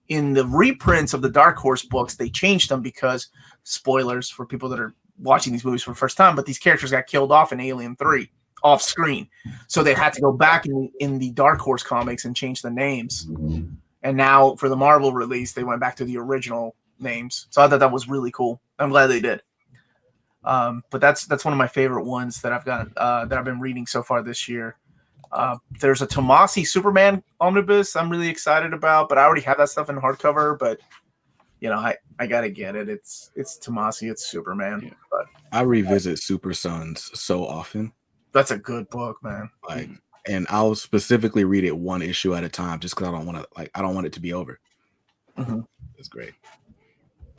In the reprints of the Dark Horse books, they changed them because, spoilers for people that are watching these movies for the first time, but these characters got killed off in Alien 3 off screen. So they had to go back in the Dark Horse comics and change the names. And now for the Marvel release, they went back to the original names. So I thought that was really cool. I'm glad they did. But that's one of my favorite ones that I've got that I've been reading so far this year. There's a Tomasi Superman omnibus I'm really excited about, but I already have that stuff in hardcover. But I gotta get it. It's Tomasi, it's Superman. Yeah. But I revisit Super Sons so often. That's a good book, man. Like, and I'll specifically read it one issue at a time, just because I don't want it to be over. Mm-hmm. It's great.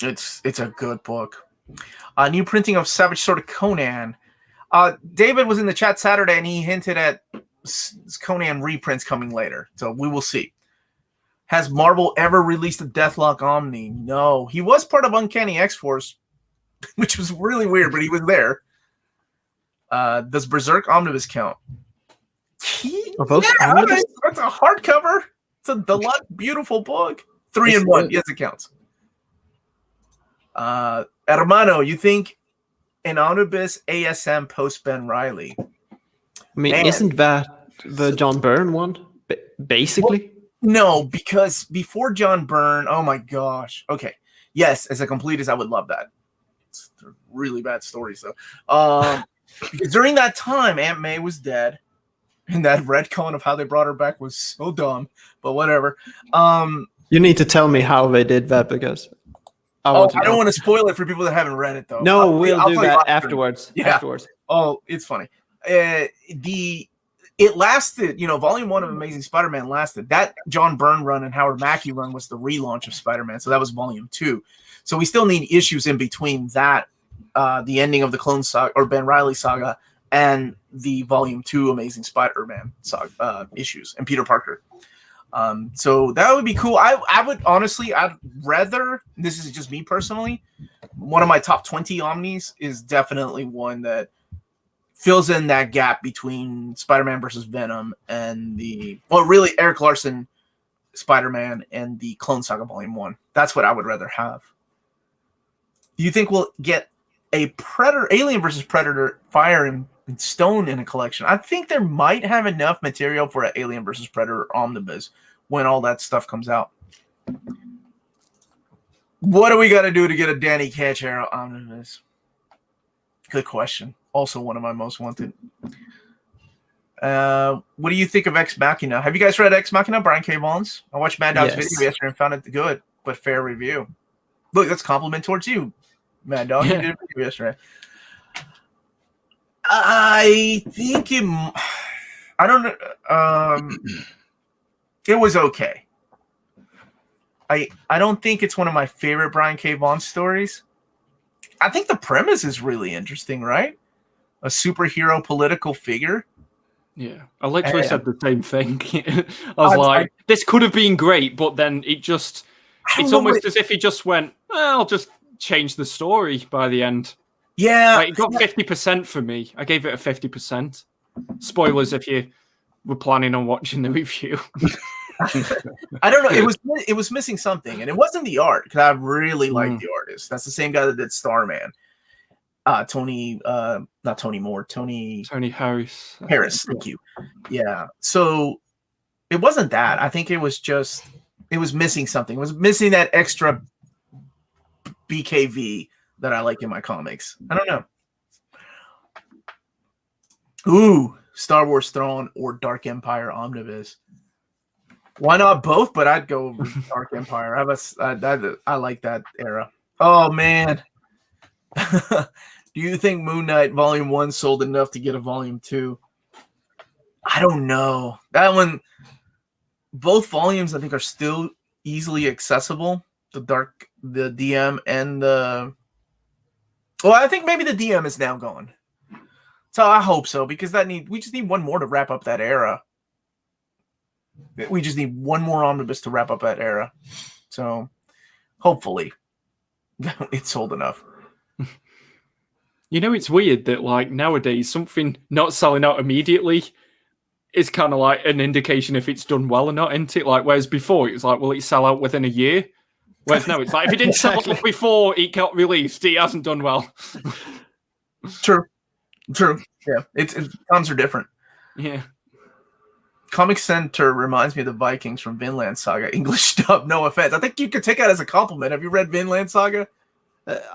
It's a good book. New printing of Savage Sword of Conan. David was in the chat Saturday and he hinted at Conan reprints coming later, so we will see. Has Marvel ever released a Deathlock Omni? No. He was part of Uncanny X-Force, which was really weird, but he was there. Does Berserk Omnibus count? Omnibus? That's a hardcover. It's a deluxe, beautiful book. 3-in-1. Yes, it counts. Hermano, you think an Omnibus ASM post Ben Reilly? I mean, isn't that the John Byrne one, basically? Well, no, because before John Byrne, oh my gosh. Okay. Yes, as a completist, I would love that. It's really bad stories, though. Because during that time, Aunt May was dead. And that retcon of how they brought her back was so dumb. But whatever. You need to tell me how they did that, because I don't want to spoil it for people that haven't read it, though. No, we'll do that afterwards. Yeah. Afterwards. Oh, it's funny. It lasted, Volume 1 of Amazing Spider-Man lasted. That John Byrne run and Howard Mackie run was the relaunch of Spider-Man, so that was Volume 2. So we still need issues in between that, the ending of the Clone Saga or Ben Reilly saga, and the Volume 2 Amazing Spider-Man saga issues, and Peter Parker. So that would be cool. I would honestly, I'd rather, this is just me personally, one of my top 20 Omnis is definitely one that fills in that gap between Spider-Man versus Venom and really Eric Larson Spider-Man and the Clone Saga Volume 1. That's what I would rather have. Do you think we'll get a Alien versus Predator Fire and Stone in a collection? I think there might have enough material for an Alien versus Predator Omnibus when all that stuff comes out. What do we got to do to get a Danny Canchero omnibus? Good question. Also one of my most wanted. What do you think of Ex Machina? Have you guys read Ex Machina, Brian K. Vaughan's? I watched Maddogg's video yesterday and found it good, but fair review. Look, that's a compliment towards you, Maddogg. You did a review yesterday. I think I don't know. It was okay. I don't think it's one of my favorite Brian K. Vaughan stories. I think the premise is really interesting, right? A superhero political figure. Yeah, I literally said the same thing. I was like, this could have been great, but then it's almost as if he just went, well, I'll just change the story by the end. Yeah. Like, it got 50% for me. I gave it a 50%. Spoilers if you were planning on watching the review. I don't know. It was missing something, and it wasn't the art, because I really like the artist. That's the same guy that did Starman. Tony Harris. Thank you. Yeah. So it wasn't that. I think it was missing something. It was missing that extra BKV that I like in my comics. I don't know. Ooh, Star Wars Throne or Dark Empire Omnibus. Why not both? But I'd go over Dark Empire. I like that era. Oh man. Do you think Moon Knight Volume 1 sold enough to get a Volume 2? I don't know. That one, both volumes I think are still easily accessible. The DM and the... Well, I think maybe the DM is now gone. So I hope so, because we just need one more to wrap up that era. We just need one more omnibus to wrap up that era. So hopefully it's sold enough. You know, it's weird that like nowadays something not selling out immediately is kind of like an indication if it's done well or not, isn't it? Like, whereas before it was like, will it sell out within a year? Whereas now it's like, if it didn't sell out before it got released, it hasn't done well. True. Yeah, times are different. Yeah. Comic Center reminds me of the Vikings from Vinland Saga. English dub, no offense. I think you could take that as a compliment. Have you read Vinland Saga?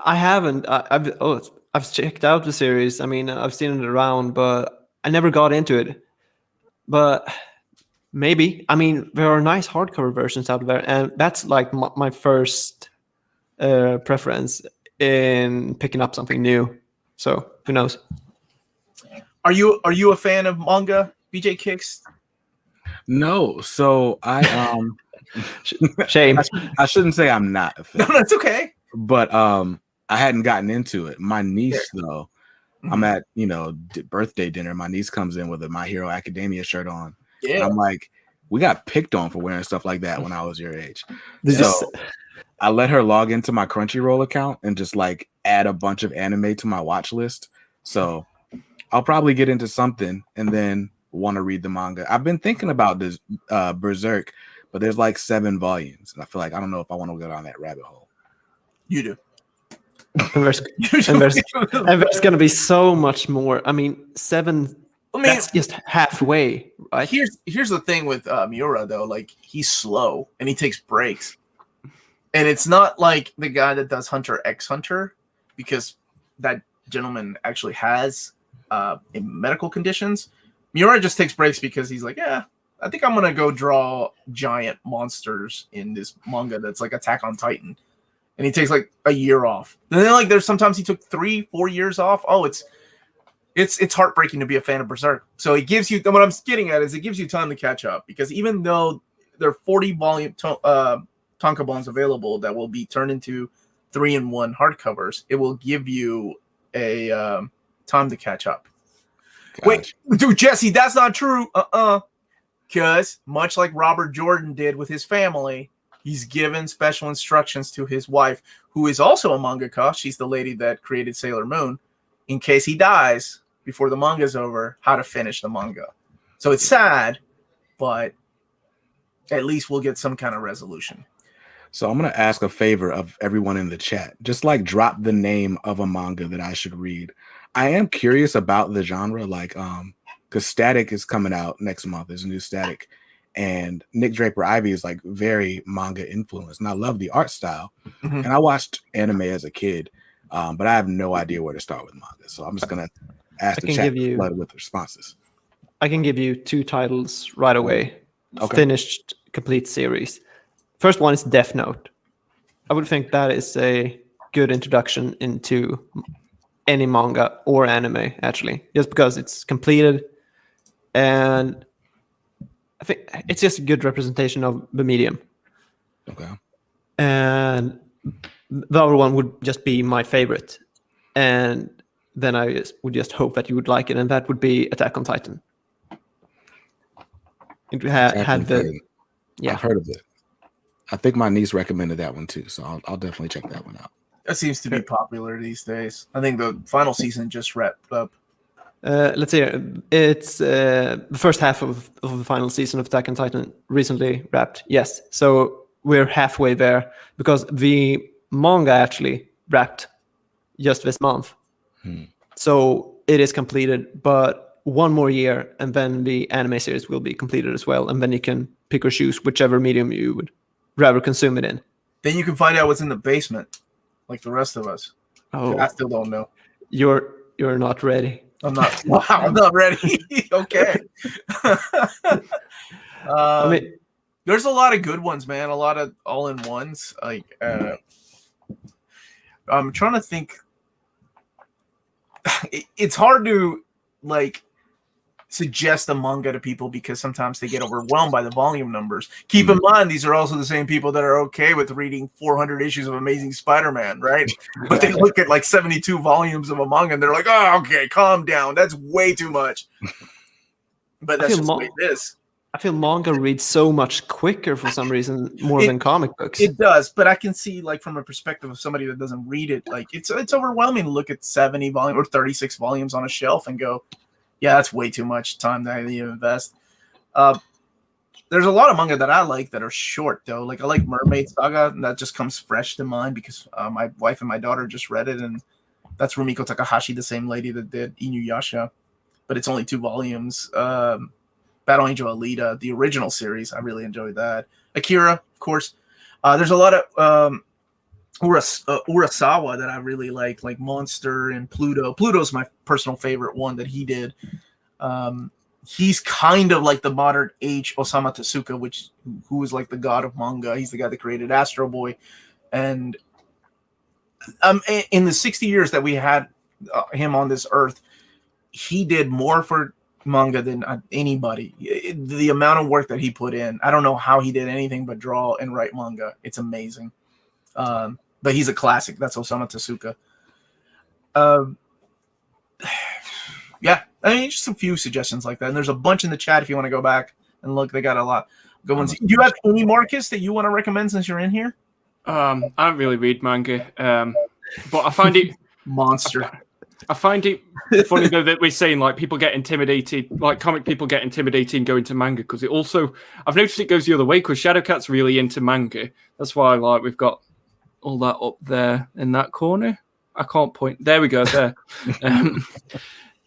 I haven't. I've checked out the series. I mean, I've seen it around, but I never got into it. But maybe. I mean, there are nice hardcover versions out there, and that's like my first preference in picking up something new. So who knows? Are you a fan of manga, BJ Kicks? No. So I Shame. I shouldn't say I'm not a fan. No, that's okay. But I hadn't gotten into it. My niece, though, I'm at, birthday dinner. My niece comes in with a My Hero Academia shirt on. Yeah. And I'm like, we got picked on for wearing stuff like that when I was your age. So I let her log into my Crunchyroll account and just like add a bunch of anime to my watch list. So I'll probably get into something and then want to read the manga. I've been thinking about this Berserk, but there's like 7 volumes. And I feel like I don't know if I want to go down that rabbit hole. You do. And there's going to be so much more. I mean, 7. That's just halfway, right? Here's the thing with Miura though. Like, he's slow and he takes breaks, and it's not like the guy that does Hunter x Hunter, because that gentleman actually has medical conditions. Miura just takes breaks because he's like, yeah, I think I'm gonna go draw giant monsters in this manga that's like Attack on Titan. And he takes like a year off. And then like there's sometimes he took 3-4 years off. Oh, it's heartbreaking to be a fan of Berserk. So it gives you, what I'm getting at is it gives you time to catch up, because even though there are 40 volume tankobons available that will be turned into 3-in-1 hardcovers, it will give you a time to catch up. Gotcha. Wait, dude, Jesse, that's not true. Because much like Robert Jordan did with his family, he's given special instructions to his wife, who is also a mangaka. She's the lady that created Sailor Moon. In case he dies before the manga's over, how to finish the manga. So it's sad, but at least we'll get some kind of resolution. So I'm going to ask a favor of everyone in the chat. Just like drop the name of a manga that I should read. I am curious about the genre, like, because Static is coming out next month. There's a new Static. and Nick Draper Ivy is like very manga influenced, and I love the art style. Mhm. And I watched anime as a kid, but I have no idea where to start with manga. So I'm just gonna ask the chat to flood with responses. I can give you 2 titles right away. Okay. Finished complete series. First one is Death Note. I would think that is a good introduction into any manga or anime, actually, just because it's completed, and I think it's just a good representation of the medium. Okay. And the other one would just be my favorite, and then I would just hope that you would like it, and that would be Attack on Titan. It had the I've heard of it. I think my niece recommended that one too, so I'll definitely check that one out. That seems to be popular these days. I think the final season just wrapped up. Let's see. It's the first half of the final season of Attack on Titan recently wrapped. Yes, so we're halfway there because the manga actually wrapped just this month. So it is completed, but one more year, and then the anime series will be completed as well, and then you can pick or choose whichever medium you would rather consume it in. Then you can find out what's in the basement, like the rest of us. Oh, I still don't know. you're not ready. I'm not. Wow, I'm not ready. Okay. I mean, There's a lot of good ones, man. A lot of all-in-ones. Like, I'm trying to think. It's hard to like suggest a manga to people because sometimes they get overwhelmed by the volume numbers. Keep in mind, these are also the same people that are okay with reading 400 issues of Amazing Spider-Man, right? But they look at like 72 volumes of a manga and they're like, oh, okay, calm down. That's way too much. But that's just the way it is. I feel manga reads so much quicker for some reason, more than comic books. It does, but I can see, like, from a perspective of somebody that doesn't read it, like, it's overwhelming to look at 70 volumes or 36 volumes on a shelf and go, yeah, that's way too much time that I need to invest. There's a lot of manga that I like that are short, though. Like, I like Mermaid Saga, and that just comes fresh to mind because my wife and my daughter just read it, and that's Rumiko Takahashi, the same lady that did Inuyasha, but it's only 2 volumes. Battle Angel Alita, the original series, I really enjoyed that. Akira, of course. There's a lot of Urasawa that I really like Monster and Pluto. Pluto's my personal favorite one that he did. He's kind of like the modern age Osamu Tezuka, who is like the god of manga. He's the guy that created Astro Boy. And in the 60 years that we had him on this earth, he did more for manga than anybody. The amount of work that he put in, I don't know how he did anything but draw and write manga. It's amazing. But he's a classic. That's Osamu Tezuka. Yeah, I mean, just a few suggestions like that. And there's a bunch in the chat if you want to go back and look. They got a lot of good ones. Do you have any, Marcus, that you want to recommend since you're in here? I don't really read manga, but I find it monster. I find it funny though that we're saying like people get intimidated, like comic people get intimidated and go into manga because it also, I've noticed it goes the other way because Shadowcat's really into manga. That's why like we've got all that up there in that corner. I can't point. There we go. There.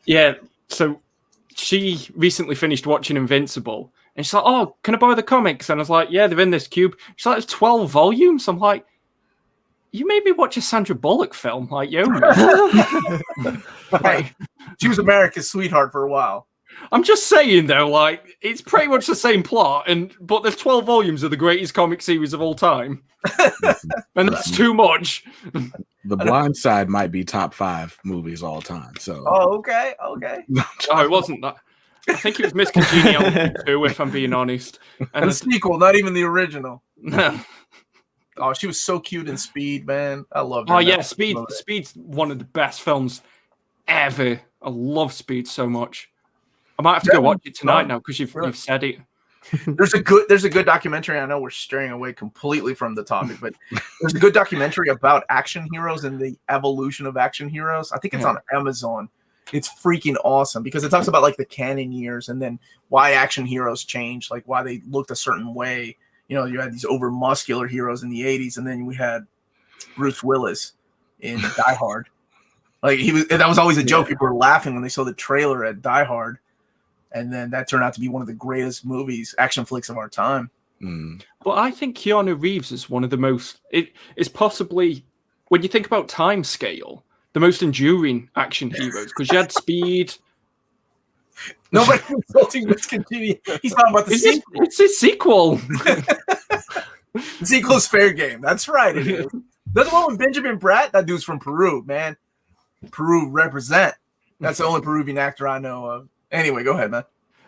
Yeah. So she recently finished watching Invincible and she's like, "Oh, can I borrow the comics?" And I was like, "Yeah, they're in this cube." She's like, "It's 12 volumes." I'm like, you made me watch a Sandra Bullock film, like yo. Hey, she was America's sweetheart for a while. I'm just saying though, like it's pretty much the same plot, but there's 12 volumes of the greatest comic series of all time, and that's too much. The Blind Side might be top 5 movies all time. So. Oh, okay. Oh, it wasn't that. I think it was Miss Congeniality too, if I'm being honest. And the sequel, not even the original. No. Oh, she was so cute in Speed, man. I loved her. Oh yeah, Speed's one of the best films ever. I love Speed so much. I might have to go watch it tonight now because you've said it. There's a good documentary. I know we're straying away completely from the topic, but there's a good documentary about action heroes and the evolution of action heroes. I think it's on Amazon. It's freaking awesome because it talks about like the canon years and then why action heroes changed, like why they looked a certain way. You know, you had these over muscular heroes in the 80s, and then we had Bruce Willis in Die Hard. Like that was always a joke. People were laughing when they saw the trailer at Die Hard. and then that turned out to be one of the greatest movies, action flicks of our time. But I think Keanu Reeves is one of the most. It is possibly, when you think about time scale, the most enduring action heroes, because you had Speed. Nobody insulting discontinued. He's talking about the sequel. It's a sequel. The sequel's fair game. That's right. It is. That's the one with Benjamin Bratt. That dude's from Peru, man. Peru represent. That's the only Peruvian actor I know of. Anyway, go ahead, man.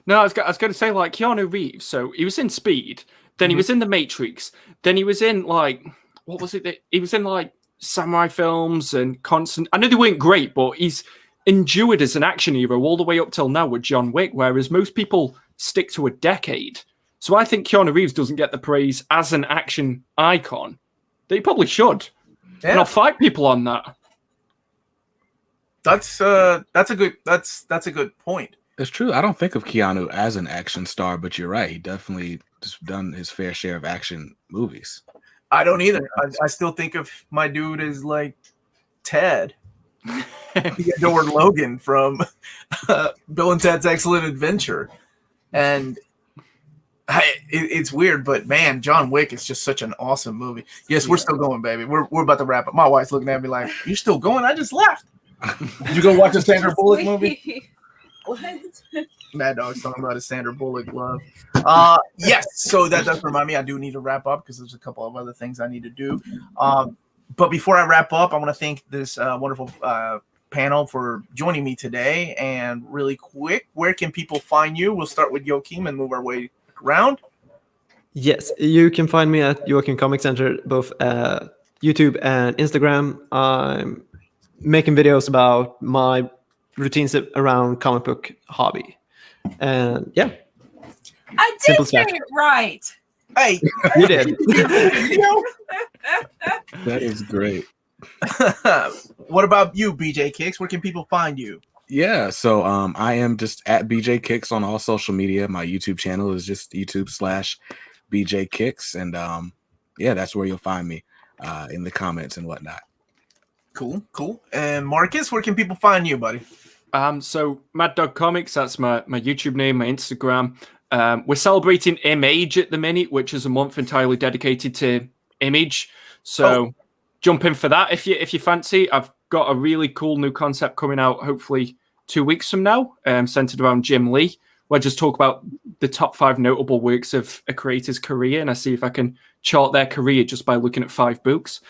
No, I was going to say, like, Keanu Reeves. So he was in Speed, then he was in The Matrix, then he was in, like, what was it? He was in, like, samurai films and constant. I know they weren't great, but he's endured as an action hero all the way up till now with John Wick, whereas most people stick to a decade. So I think Keanu Reeves doesn't get the praise as an action icon that he probably should. Yeah. And I'll fight people on that. That's a good point. It's true. I don't think of Keanu as an action star, but you're right. He definitely just done his fair share of action movies. I don't either. I still think of my dude as like Ted. Theodore Logan from Bill and Ted's Excellent Adventure. And it's weird, but man, John Wick is just such an awesome movie. Yes, we're still going, baby. We're about to wrap up. My wife's looking at me like, "You're still going? I just left." Did you go watch a Sandra Bullock movie? What? Maddog's talking about his Sandra Bullock love. Yes, so that does remind me I do need to wrap up because there's a couple of other things I need to do. But before I wrap up, I want to thank this wonderful panel for joining me today. And really quick, where can people find you? We'll start with Joakim and move our way around. Yes, you can find me at Joakim Comic Center, both YouTube and Instagram. I'm making videos about my routines around comic book hobby. And yeah. I did say it right. Hey, you did. That is great. What about you, BJ Kicks? Where can people find you? Yeah, so I am just at BJ Kicks on all social media. My YouTube channel is just YouTube/BJ Kicks, and yeah, that's where you'll find me in the comments and whatnot. Cool. And Marcus, where can people find you, buddy? So Maddogg Comics, that's my YouTube name, my Instagram. We're celebrating Image at the minute, which is a month entirely dedicated to Image. So jump in for that if you fancy. I've got a really cool new concept coming out, hopefully 2 weeks from now, centered around Jim Lee, where I just talk about the top 5 notable works of a creator's career, and I see if I can chart their career just by looking at 5 books.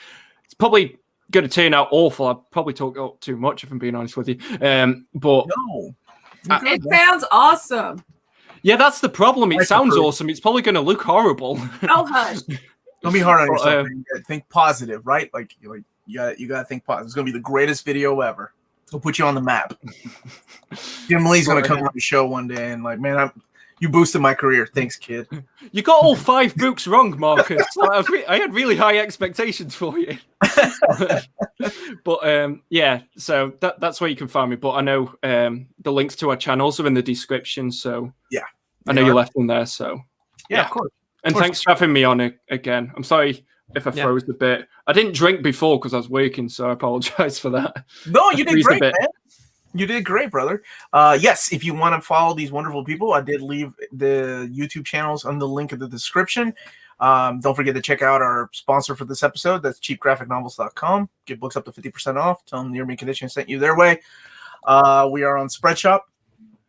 It's probably going to turn out awful. I'll probably talk too much if I'm being honest with you. But no, it sounds awesome. Yeah, that's the problem. It sounds awesome. It's probably going to look horrible. Oh, hush. Don't be hard on yourself. Think positive, right? Like you got to think positive. It's going to be the greatest video ever. We'll put you on the map. Jim Lee's going to come on the show one day and like, man, you boosted my career. Thanks, kid. You got all 5 books wrong, Marcus. I had really high expectations for you. But yeah, so that's where you can find me. But I know the links to our channels are in the description. So yeah, I know you left them there. So yeah, of course. And thanks for having me on it again. I'm sorry if I froze a bit. I didn't drink before because I was working, so I apologize for that. No, you did great, man. You did great, brother. Yes, if you want to follow these wonderful people, I did leave the YouTube channels on the link in the description. Don't forget to check out our sponsor for this episode. That's cheapgraphicnovels.com. Get books up to 50% off. Tell them Near Me Condition sent you their way. We are on Spreadshop.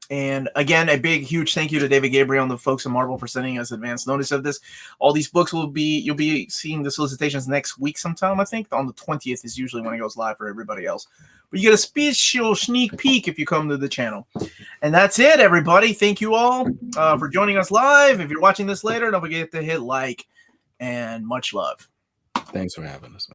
And again, a big, huge thank you to David Gabriel and the folks at Marvel for sending us advance notice of this. All these books you'll be seeing the solicitations next week sometime, I think. On the 20th is usually when it goes live for everybody else. But you get a special sneak peek if you come to the channel. And that's it, everybody. Thank you all for joining us live. If you're watching this later, don't forget to hit like and much love. Thanks for having us.